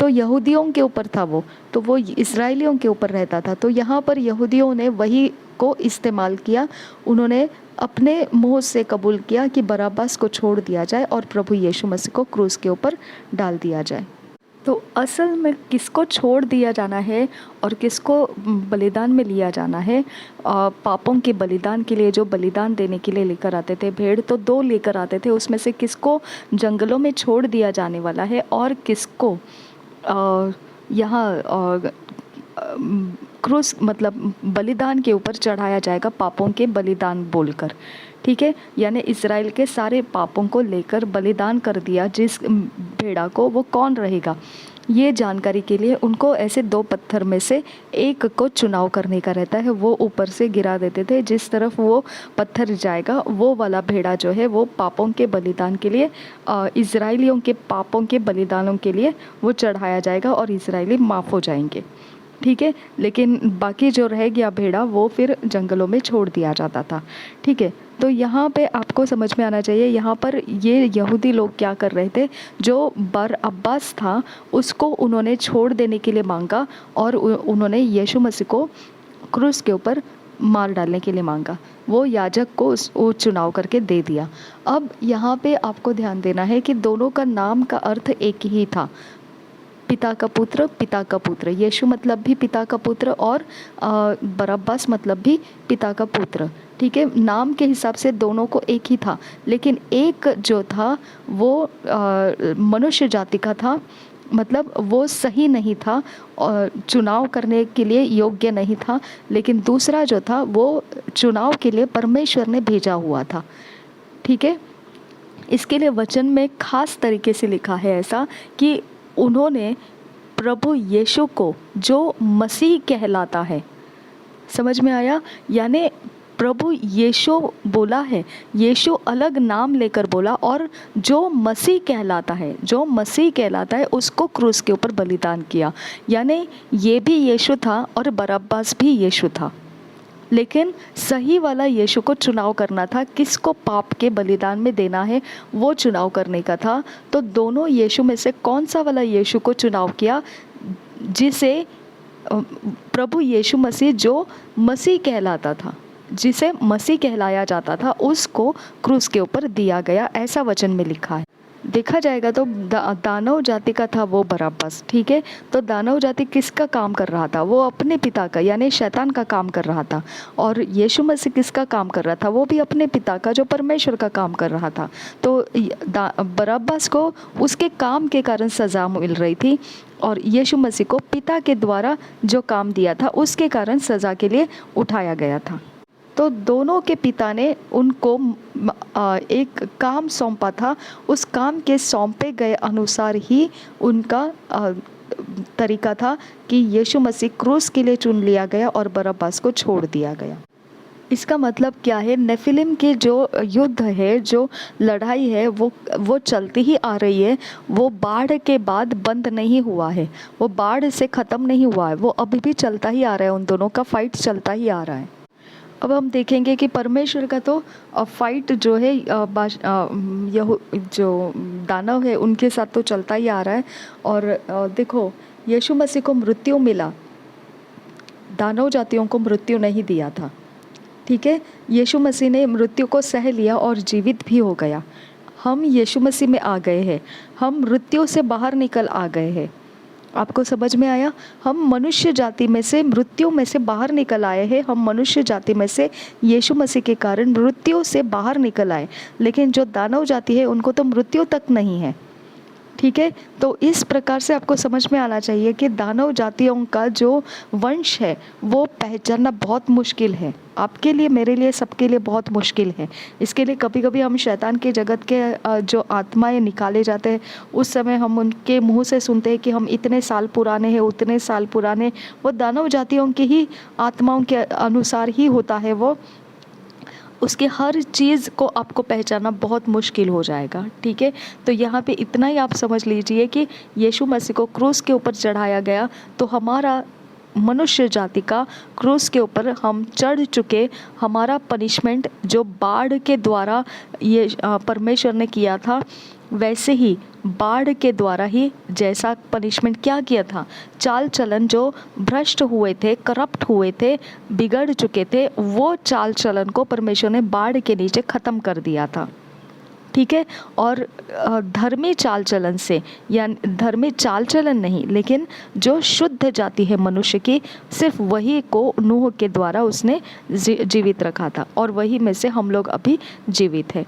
तो यहूदियों के ऊपर था वो, तो वो इस्राएलियों के ऊपर रहता था। तो यहाँ पर यहूदियों ने वही को इस्तेमाल किया। उन्होंने अपने मुंह से कबूल किया कि बरअब्बास को छोड़ दिया जाए और प्रभु यीशु मसीह को क्रूस के ऊपर डाल दिया जाए। तो असल में किसको छोड़ दिया जाना है और किसको बलिदान में लिया जाना है? पापों के बलिदान के लिए जो बलिदान देने के लिए लेकर आते थे भेड़, तो 2 लेकर आते थे। उसमें से किसको जंगलों में छोड़ दिया जाने वाला है और किसको यहाँ क्रूस मतलब बलिदान के ऊपर चढ़ाया जाएगा, पापों के बलिदान बोलकर। ठीक है, यानी इज़राइल के सारे पापों को लेकर बलिदान कर दिया जिस भेड़ा को, वो कौन रहेगा, ये जानकारी के लिए उनको ऐसे 2 पत्थर में से एक को चुनाव करने का रहता है। वो ऊपर से गिरा देते थे, जिस तरफ वो पत्थर जाएगा वो वाला भेड़ा जो है वो पापों के बलिदान के लिए, इज़राइलियों के पापों के बलिदानों के लिए वो चढ़ाया जाएगा और इज़राइली माफ़ हो जाएंगे। ठीक है, लेकिन बाकी जो रह गया भेड़ा वो फिर जंगलों में छोड़ दिया जाता था। ठीक है, तो यहाँ पे आपको समझ में आना चाहिए यहाँ पर ये यहूदी लोग क्या कर रहे थे। जो बरअब्बास था उसको उन्होंने छोड़ देने के लिए मांगा और उन्होंने यीशु मसीह को क्रूस के ऊपर मार डालने के लिए मांगा। वो याजक को वो चुनाव करके दे दिया। अब यहाँ पे आपको ध्यान देना है कि दोनों का नाम का अर्थ एक ही था, पिता का पुत्र, पिता का पुत्र। यीशु मतलब भी पिता का पुत्र और बरअब्बास मतलब भी पिता का पुत्र। ठीक है, नाम के हिसाब से दोनों को एक ही था, लेकिन एक जो था वो मनुष्य जाति का था, मतलब वो सही नहीं था और चुनाव करने के लिए योग्य नहीं था। लेकिन दूसरा जो था वो चुनाव के लिए परमेश्वर ने भेजा हुआ था। ठीक है, इसके लिए वचन में खास तरीके से लिखा है ऐसा कि उन्होंने प्रभु यीशु को, जो मसीह कहलाता है, समझ में आया, यानी प्रभु यीशु बोला है, यीशु अलग नाम लेकर बोला और जो मसीह कहलाता है उसको क्रूस के ऊपर बलिदान किया। यानी ये भी यीशु था और बरअब्बास भी यीशु था, लेकिन सही वाला यीशु को चुनाव करना था, किसको पाप के बलिदान में देना है वो चुनाव करने का था। तो दोनों यीशु में से कौन सा वाला यीशु को चुनाव किया, जिसे प्रभु यीशु मसीह जो मसीह कहलाता था, जिसे मसीह कहलाया जाता था, उसको क्रूस के ऊपर दिया गया, ऐसा वचन में लिखा है। देखा जाएगा तो दानव जाति का था वो बराब्बस, ठीक है। तो दानव जाति किसका काम कर रहा था? वो अपने पिता का यानी शैतान का काम कर रहा था। और यीशु मसीह किसका काम कर रहा था? वो भी अपने पिता का जो परमेश्वर का काम कर रहा था। तो बराब्बस को उसके काम के कारण सज़ा मिल रही थी और यीशु मसीह को पिता के द्वारा जो काम दिया था उसके कारण सज़ा के लिए उठाया गया था। तो दोनों के पिता ने उनको एक काम सौंपा था। उस काम के सौंपे गए अनुसार ही उनका तरीका था कि यीशु मसीह क्रूस के लिए चुन लिया गया और बरअब्बास को छोड़ दिया गया। इसका मतलब क्या है? नेफिलिम के जो युद्ध है, जो लड़ाई है, वो चलती ही आ रही है। वो बाढ़ के बाद बंद नहीं हुआ है, वो बाढ़ से ख़त्म नहीं हुआ है, वो अभी भी चलता ही आ रहा है। उन दोनों का फाइट चलता ही आ रहा है। अब हम देखेंगे कि परमेश्वर का तो फाइट जो है जो दानव है उनके साथ तो चलता ही आ रहा है। और देखो, यीशु मसीह को मृत्यु मिला, दानव जातियों को मृत्यु नहीं दिया था, ठीक है। यीशु मसीह ने मृत्यु को सह लिया और जीवित भी हो गया। हम यीशु मसीह में आ गए हैं, हम मृत्यु से बाहर निकल आ गए हैं। आपको समझ में आया? हम मनुष्य जाति में से मृत्यु में से बाहर निकल आए हैं। हम मनुष्य जाति में से यीशु मसीह के कारण मृत्यु से बाहर निकल आए। लेकिन जो दानव जाति है उनको तो मृत्यु तक नहीं है, ठीक है। तो इस प्रकार से आपको समझ में आना चाहिए कि दानव जातियों का जो वंश है वो पहचानना बहुत मुश्किल है। आपके लिए, मेरे लिए, सबके लिए बहुत मुश्किल है। इसके लिए कभी कभी हम शैतान के जगत के जो आत्माएं निकाले जाते हैं उस समय हम उनके मुंह से सुनते हैं कि हम इतने साल पुराने हैं, उतने साल पुराने। वो दानव जातियों की ही आत्माओं के अनुसार ही होता है। वो उसके हर चीज़ को आपको पहचानना बहुत मुश्किल हो जाएगा, ठीक है। तो यहाँ पे इतना ही आप समझ लीजिए कि यीशु मसीह को क्रूस के ऊपर चढ़ाया गया, तो हमारा मनुष्य जाति का क्रूस के ऊपर हम चढ़ चुके। हमारा पनिशमेंट जो बाढ़ के द्वारा ये परमेश्वर ने किया था, वैसे ही बाढ़ के द्वारा ही जैसा पनिशमेंट क्या किया था, चाल चलन जो भ्रष्ट हुए थे, करप्ट हुए थे, बिगड़ चुके थे, वो चाल चलन को परमेश्वर ने बाढ़ के नीचे ख़त्म कर दिया था, ठीक है। और धर्मी चाल चलन से, या धर्मी चाल चलन नहीं, लेकिन जो शुद्ध जाति है मनुष्य की, सिर्फ वही को नूह के द्वारा उसने जीवित रखा था और वही में से हम लोग अभी जीवित हैं।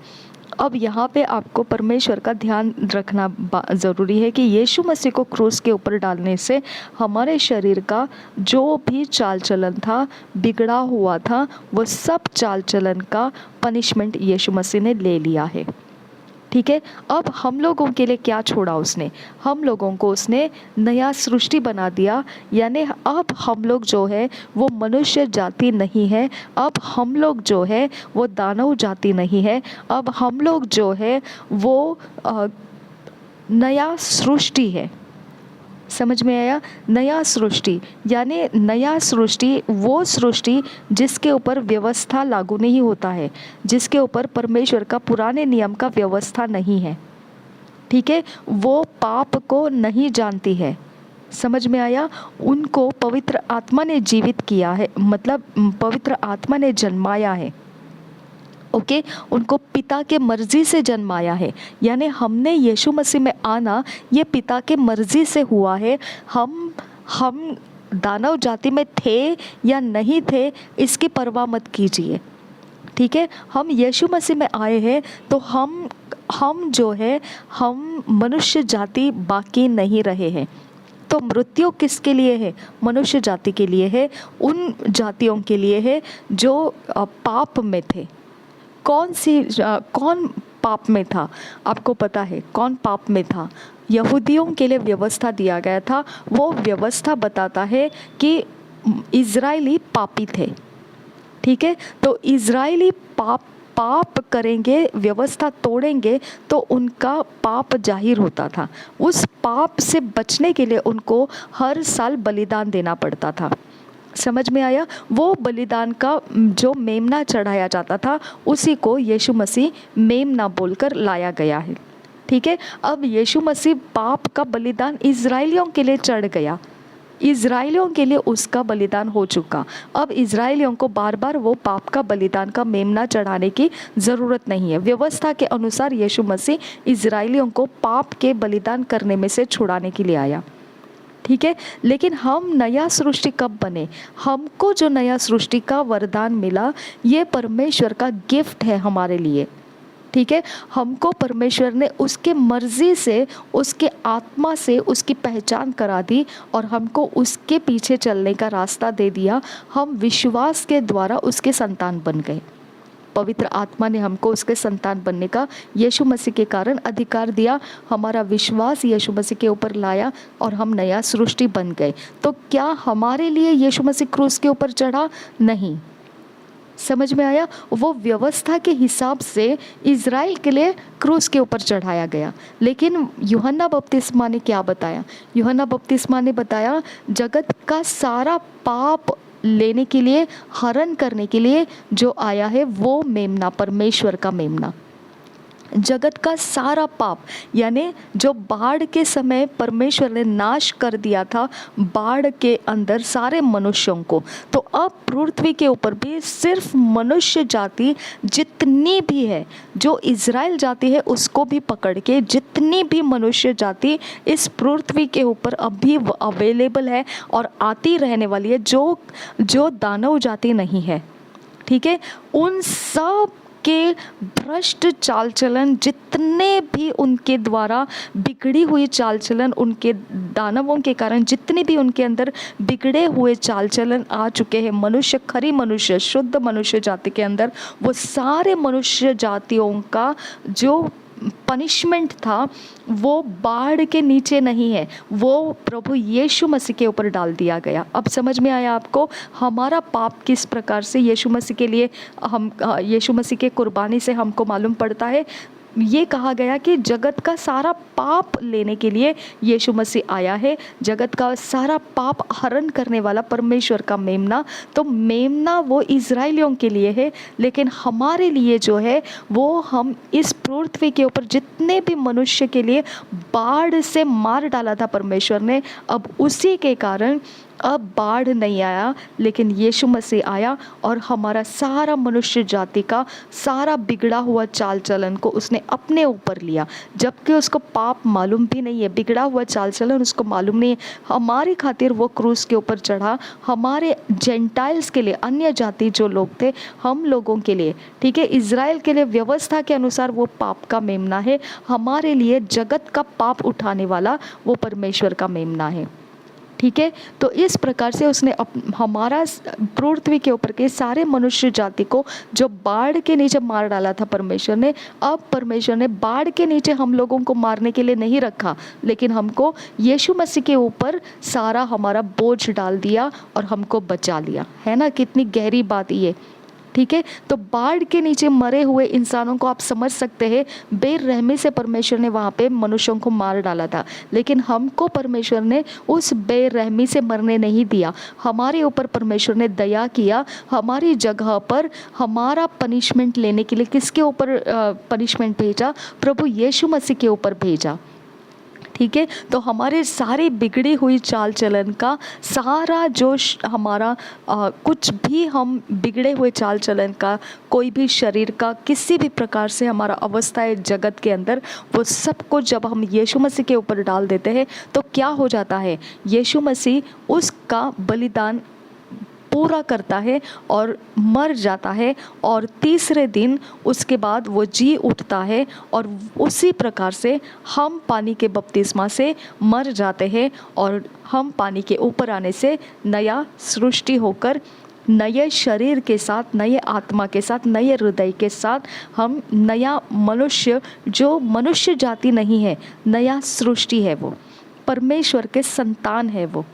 अब यहाँ पे आपको परमेश्वर का ध्यान रखना ज़रूरी है कि यीशु मसीह को क्रूस के ऊपर डालने से हमारे शरीर का जो भी चाल चलन था, बिगड़ा हुआ था, वो सब चाल चलन का पनिशमेंट यीशु मसीह ने ले लिया है, ठीक है। अब हम लोगों के लिए क्या छोड़ा उसने? हम लोगों को उसने नया सृष्टि बना दिया। यानी अब हम लोग जो है वो मनुष्य जाति नहीं है, अब हम लोग जो है वो दानव जाति नहीं है, अब हम लोग जो है वो नया सृष्टि है। समझ में आया? नया सृष्टि यानी नया सृष्टि वो सृष्टि जिसके ऊपर व्यवस्था लागू नहीं होता है, जिसके ऊपर परमेश्वर का पुराने नियम का व्यवस्था नहीं है, ठीक है। वो पाप को नहीं जानती है। समझ में आया? उनको पवित्र आत्मा ने जीवित किया है, मतलब पवित्र आत्मा ने जन्माया है, ओके। उनको पिता के मर्जी से जन्माया है। यानी हमने यीशु मसीह में आना ये पिता के मर्जी से हुआ है। हम दानव जाति में थे या नहीं थे इसकी परवाह मत कीजिए, ठीक है। हम यीशु मसीह में आए हैं तो हम जो है हम मनुष्य जाति बाकी नहीं रहे हैं। तो मृत्यु किसके लिए है? मनुष्य जाति के लिए है, उन जातियों के लिए है जो पाप में थे। कौन पाप में था? आपको पता है कौन पाप में था? यहूदियों के लिए व्यवस्था दिया गया था। वो व्यवस्था बताता है कि इज़राइली पापी थे, ठीक है। तो इज़राइली पाप करेंगे, व्यवस्था तोड़ेंगे तो उनका पाप जाहिर होता था। उस पाप से बचने के लिए उनको हर साल बलिदान देना पड़ता था। समझ में आया? वो बलिदान का जो मेमना चढ़ाया जाता था उसी को यीशु मसीह मेमना बोलकर लाया गया है, ठीक है। अब यीशु मसीह पाप का बलिदान इज़राइलियों के लिए चढ़ गया, इज़राइलियों के लिए उसका बलिदान हो चुका। अब इज़राइलियों को बार बार वो पाप का बलिदान का मेमना चढ़ाने की ज़रूरत नहीं है। व्यवस्था के अनुसार यीशु मसीह इज़राइलियों को पाप के बलिदान करने में से छुड़ाने के लिए आया, ठीक है। लेकिन हम नया सृष्टि कब बने? हमको जो नया सृष्टि का वरदान मिला, ये परमेश्वर का गिफ्ट है हमारे लिए, ठीक है। हमको परमेश्वर ने उसके मर्जी से, उसके आत्मा से उसकी पहचान करा दी और हमको उसके पीछे चलने का रास्ता दे दिया। हम विश्वास के द्वारा उसके संतान बन गए। पवित्र आत्मा ने हमको उसके संतान बनने का यीशु मसीह के कारण अधिकार दिया। हमारा विश्वास यीशु मसीह के ऊपर लाया और हम नया सृष्टि बन गए। तो क्या हमारे लिए यीशु मसीह क्रूस के ऊपर चढ़ा? नहीं। समझ में आया? वो व्यवस्था के हिसाब से इज़राइल के लिए क्रूस के ऊपर चढ़ाया गया। लेकिन यूहन्ना बपतिस्मा ने क्या बताया? यूहन्ना बपतिस्मा ने बताया जगत का सारा पाप लेने के लिए, हरण करने के लिए जो आया है वो मेमना, परमेश्वर का मेमना। जगत का सारा पाप, यानी जो बाढ़ के समय परमेश्वर ने नाश कर दिया था बाढ़ के अंदर सारे मनुष्यों को, तो अब पृथ्वी के ऊपर भी सिर्फ मनुष्य जाति जितनी भी है, जो इज़राइल जाति है उसको भी पकड़ के जितनी भी मनुष्य जाति इस पृथ्वी के ऊपर अभी अवेलेबल है और आती रहने वाली है, जो दानव जाति नहीं है, ठीक है, उन सब के भ्रष्ट चाल चलन, जितने भी उनके द्वारा बिगड़ी हुई चाल चलन, उनके दानवों के कारण जितने भी उनके अंदर बिगड़े हुए चाल चलन आ चुके हैं, मनुष्य, खरी मनुष्य, शुद्ध मनुष्य जाति के अंदर, वो सारे मनुष्य जातियों का जो पनिशमेंट था वो बाढ़ के नीचे नहीं है, वो प्रभु यीशु मसीह के ऊपर डाल दिया गया। अब समझ में आया आपको हमारा पाप किस प्रकार से यीशु मसीह के लिए, हम यीशु मसीह के कुर्बानी से हमको मालूम पड़ता है। ये कहा गया कि जगत का सारा पाप लेने के लिए यीशु मसीह आया है, जगत का सारा पाप हरण करने वाला परमेश्वर का मेमना। तो मेमना वो इज़राइलियों के लिए है, लेकिन हमारे लिए जो है वो, हम इस पृथ्वी के ऊपर जितने भी मनुष्य के लिए बाढ़ से मार डाला था परमेश्वर ने, अब उसी के कारण अब बाढ़ नहीं आया, लेकिन यीशु मसीह आया और हमारा सारा मनुष्य जाति का सारा बिगड़ा हुआ चाल चलन को उसने अपने ऊपर लिया, जबकि उसको पाप मालूम भी नहीं है, बिगड़ा हुआ चाल चलन उसको मालूम नहीं है। हमारी खातिर वो क्रूस के ऊपर चढ़ा, हमारे जेंटाइल्स के लिए, अन्य जाति जो लोग थे, हम लोगों के लिए, ठीक है, इज़राइल के लिए व्यवस्था के अनुसार वो पाप का मेमना है, हमारे लिए जगत का पाप उठाने वाला वो परमेश्वर का मेमना है, ठीक है। तो इस प्रकार से उसने हमारा पृथ्वी के ऊपर के सारे मनुष्य जाति को जो बाढ़ के नीचे मार डाला था परमेश्वर ने, अब परमेश्वर ने बाढ़ के नीचे हम लोगों को मारने के लिए नहीं रखा, लेकिन हमको यीशु मसीह के ऊपर सारा हमारा बोझ डाल दिया और हमको बचा लिया, है ना। कितनी गहरी बात ये, ठीक है। तो बाढ़ के नीचे मरे हुए इंसानों को आप समझ सकते हैं, बेरहमी से परमेश्वर ने वहाँ पे मनुष्यों को मार डाला था, लेकिन हमको परमेश्वर ने उस बेरहमी से मरने नहीं दिया, हमारे ऊपर परमेश्वर ने दया किया, हमारी जगह पर हमारा पनिशमेंट लेने के लिए किसके ऊपर पनिशमेंट भेजा? प्रभु यीशु मसीह के ऊपर भेजा, ठीक है। तो हमारे सारे बिगड़ी हुई चाल चलन का सारा जो हमारा कुछ भी हम बिगड़े हुए चाल चलन का, कोई भी शरीर का किसी भी प्रकार से हमारा अवस्था है जगत के अंदर, वो सब कुछ जब हम यीशु मसीह के ऊपर डाल देते हैं तो क्या हो जाता है? यीशु मसीह उसका बलिदान पूरा करता है और मर जाता है, और तीसरे दिन उसके बाद वो जी उठता है, और उसी प्रकार से हम पानी के बपतिस्मा से मर जाते हैं और हम पानी के ऊपर आने से नया सृष्टि होकर, नए शरीर के साथ, नए आत्मा के साथ, नए हृदय के साथ हम नया मनुष्य, जो मनुष्य जाति नहीं है, नया सृष्टि है, वो परमेश्वर के संतान है। वो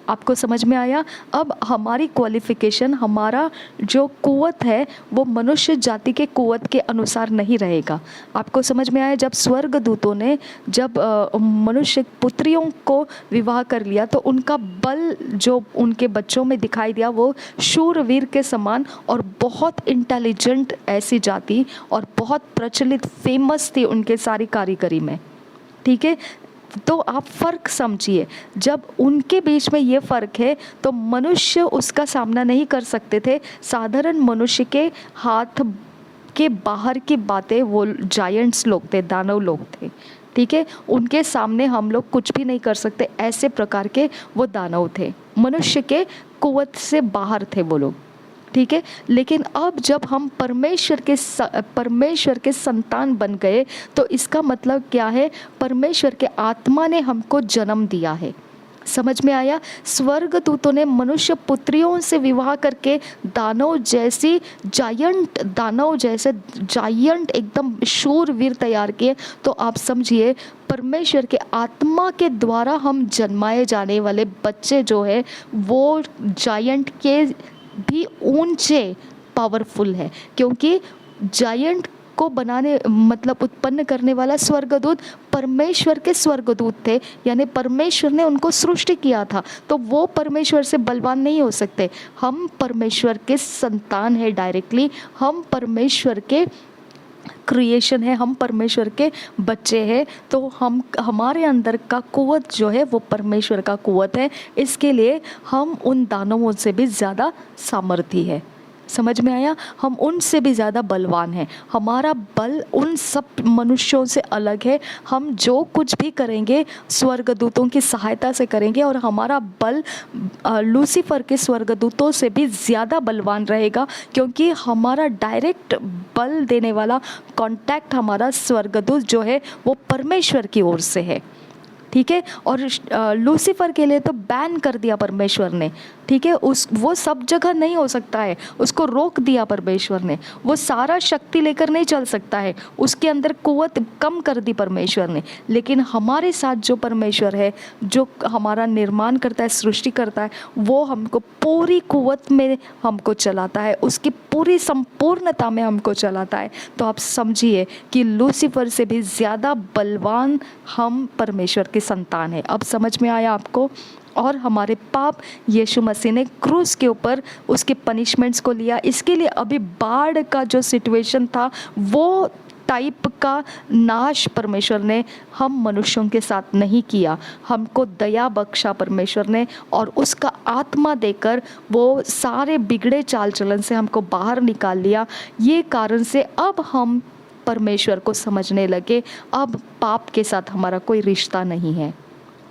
आपको समझ में आया? अब हमारी क्वालिफिकेशन, हमारा जो कुवत है वो मनुष्य जाति के कुवत के अनुसार नहीं रहेगा। आपको समझ में आया? जब स्वर्गदूतों ने जब मनुष्य पुत्रियों को विवाह कर लिया तो उनका बल जो उनके बच्चों में दिखाई दिया वो शूरवीर के समान और बहुत इंटेलिजेंट ऐसी जाति और बहुत प्रचलित, फेमस थी उनके सारी कारीगरी में, ठीक है। तो आप फ़र्क समझिए, जब उनके बीच में ये फ़र्क है तो मनुष्य उसका सामना नहीं कर सकते थे। साधारण मनुष्य के हाथ के बाहर की बातें वो जायंट्स लोग थे, दानव लोग थे, ठीक है। उनके सामने हम लोग कुछ भी नहीं कर सकते, ऐसे प्रकार के वो दानव थे, मनुष्य के कुवत से बाहर थे वो लोग, ठीक है। लेकिन अब जब हम परमेश्वर के संतान बन गए तो इसका मतलब क्या है, परमेश्वर के आत्मा ने हमको जन्म दिया है। समझ में आया? स्वर्गदूतों ने मनुष्य पुत्रियों से विवाह करके दानव जैसे जायंट एकदम शूरवीर तैयार किए। तो आप समझिए, परमेश्वर के आत्मा के द्वारा हम जन्माए जाने वाले बच्चे जो है वो जायंट के भी ऊंचे पावरफुल है, क्योंकि जायंट को बनाने मतलब उत्पन्न करने वाला स्वर्गदूत परमेश्वर के स्वर्गदूत थे, यानी परमेश्वर ने उनको सृष्टि किया था, तो वो परमेश्वर से बलवान नहीं हो सकते। हम परमेश्वर के संतान है, डायरेक्टली हम परमेश्वर के क्रिएशन है, हम परमेश्वर के बच्चे हैं। तो हम हमारे अंदर का कुवत जो है वो परमेश्वर का कुवत है, इसके लिए हम उन दानवों से भी ज़्यादा सामर्थी है। समझ में आया? हम उनसे भी ज़्यादा बलवान हैं। हमारा बल उन सब मनुष्यों से अलग है। हम जो कुछ भी करेंगे स्वर्गदूतों की सहायता से करेंगे, और हमारा बल लूसीफर के स्वर्गदूतों से भी ज़्यादा बलवान रहेगा, क्योंकि हमारा डायरेक्ट बल देने वाला कांटेक्ट हमारा स्वर्गदूत जो है वो परमेश्वर की ओर से है, ठीक है। और लूसीफर के लिए तो बैन कर दिया परमेश्वर ने, ठीक है। वो सब जगह नहीं हो सकता है, उसको रोक दिया परमेश्वर ने। वो सारा शक्ति लेकर नहीं चल सकता है, उसके अंदर कुवत कम कर दी परमेश्वर ने। लेकिन हमारे साथ जो परमेश्वर है, जो हमारा निर्माण करता है, सृष्टि करता है, वो हमको पूरी कुवत में हमको चलाता है, उसकी पूरी संपूर्णता में हमको चलाता है। तो आप समझिए कि लूसीफर से भी ज़्यादा बलवान हम परमेश्वर के संतान हैं। अब समझ में आया आपको? और हमारे पाप यीशु मसीह ने क्रूस के ऊपर उसके पनिशमेंट्स को लिया। इसके लिए अभी बाढ़ का जो सिचुएशन था वो टाइप का नाश परमेश्वर ने हम मनुष्यों के साथ नहीं किया। हमको दया बख्शा परमेश्वर ने, और उसका आत्मा देकर वो सारे बिगड़े चाल चलन से हमको बाहर निकाल लिया। ये कारण से अब हम परमेश्वर को समझने लगे। अब पाप के साथ हमारा कोई रिश्ता नहीं है।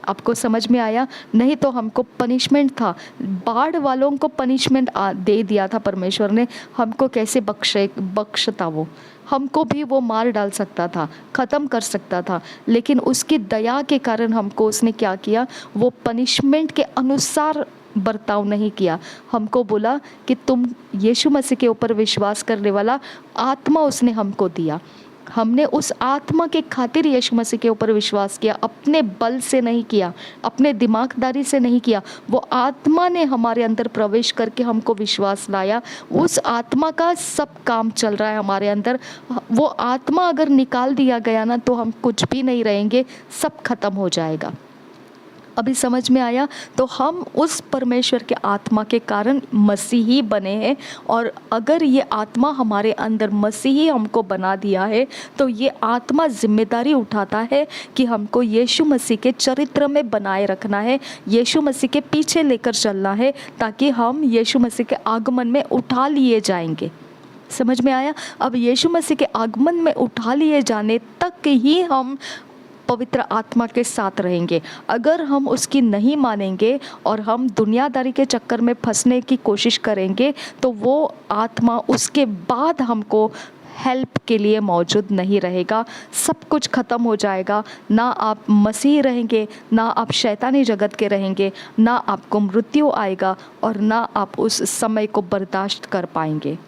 आपको समझ में आया? नहीं तो हमको पनिशमेंट था, बाढ़ वालों को पनिशमेंट दे दिया था परमेश्वर ने। हमको कैसे बख्शता वो, हमको भी वो मार डाल सकता था, ख़त्म कर सकता था। लेकिन उसकी दया के कारण हमको उसने क्या किया, वो पनिशमेंट के अनुसार बर्ताव नहीं किया। हमको बोला कि तुम यीशु मसीह के ऊपर विश्वास करने वाला आत्मा उसने हमको दिया। हमने उस आत्मा के खातिर यीशु मसीह के ऊपर विश्वास किया, अपने बल से नहीं किया, अपने दिमागदारी से नहीं किया। वो आत्मा ने हमारे अंदर प्रवेश करके हमको विश्वास लाया। उस आत्मा का सब काम चल रहा है हमारे अंदर। वो आत्मा अगर निकाल दिया गया ना तो हम कुछ भी नहीं रहेंगे, सब खत्म हो जाएगा। अभी समझ में आया? तो हम उस परमेश्वर के आत्मा के कारण मसीही बने हैं, और अगर ये आत्मा हमारे अंदर मसीही हमको बना दिया है तो ये आत्मा जिम्मेदारी उठाता है कि हमको यीशु मसीह के चरित्र में बनाए रखना है, यीशु मसीह के पीछे लेकर चलना है, ताकि हम यीशु मसीह के आगमन में उठा लिए जाएंगे। समझ में आया? अब यीशु मसीह के आगमन में उठा लिए जाने तक ही हम पवित्र आत्मा के साथ रहेंगे। अगर हम उसकी नहीं मानेंगे और हम दुनियादारी के चक्कर में फंसने की कोशिश करेंगे तो वो आत्मा उसके बाद हमको हेल्प के लिए मौजूद नहीं रहेगा। सब कुछ ख़त्म हो जाएगा। ना आप मसीह रहेंगे, ना आप शैतानी जगत के रहेंगे, ना आपको मृत्यु आएगा, और ना आप उस समय को बर्दाश्त कर पाएंगे।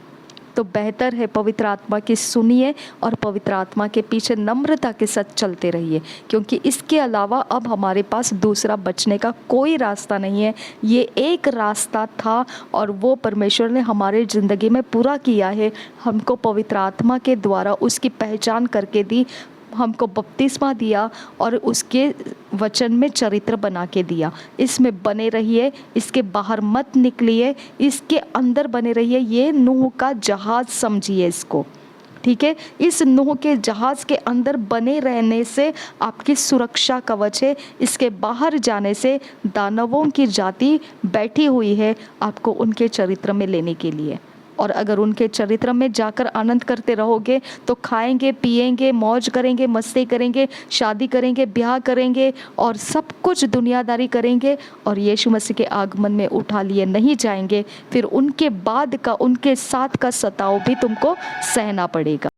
तो बेहतर है पवित्र आत्मा की सुनिए और पवित्र आत्मा के पीछे नम्रता के साथ चलते रहिए, क्योंकि इसके अलावा अब हमारे पास दूसरा बचने का कोई रास्ता नहीं है। ये एक रास्ता था और वो परमेश्वर ने हमारे ज़िंदगी में पूरा किया है। हमको पवित्र आत्मा के द्वारा उसकी पहचान करके दी, हमको बपतिस्मा दिया और उसके वचन में चरित्र बना के दिया। इसमें बने रहिए, इसके बाहर मत निकलिए, इसके अंदर बने रहिए। ये नूह का जहाज समझिए इसको, ठीक है। इस नूह के जहाज़ के अंदर बने रहने से आपकी सुरक्षा कवच है, इसके बाहर जाने से दानवों की जाति बैठी हुई है आपको उनके चरित्र में लेने के लिए। और अगर उनके चरित्र में जाकर आनंद करते रहोगे तो खाएंगे, पिएंगे, मौज करेंगे, मस्ती करेंगे, शादी करेंगे, ब्याह करेंगे और सब कुछ दुनियादारी करेंगे और यीशु मसीह के आगमन में उठा लिए नहीं जाएंगे। फिर उनके बाद का, उनके साथ का सताव भी तुमको सहना पड़ेगा।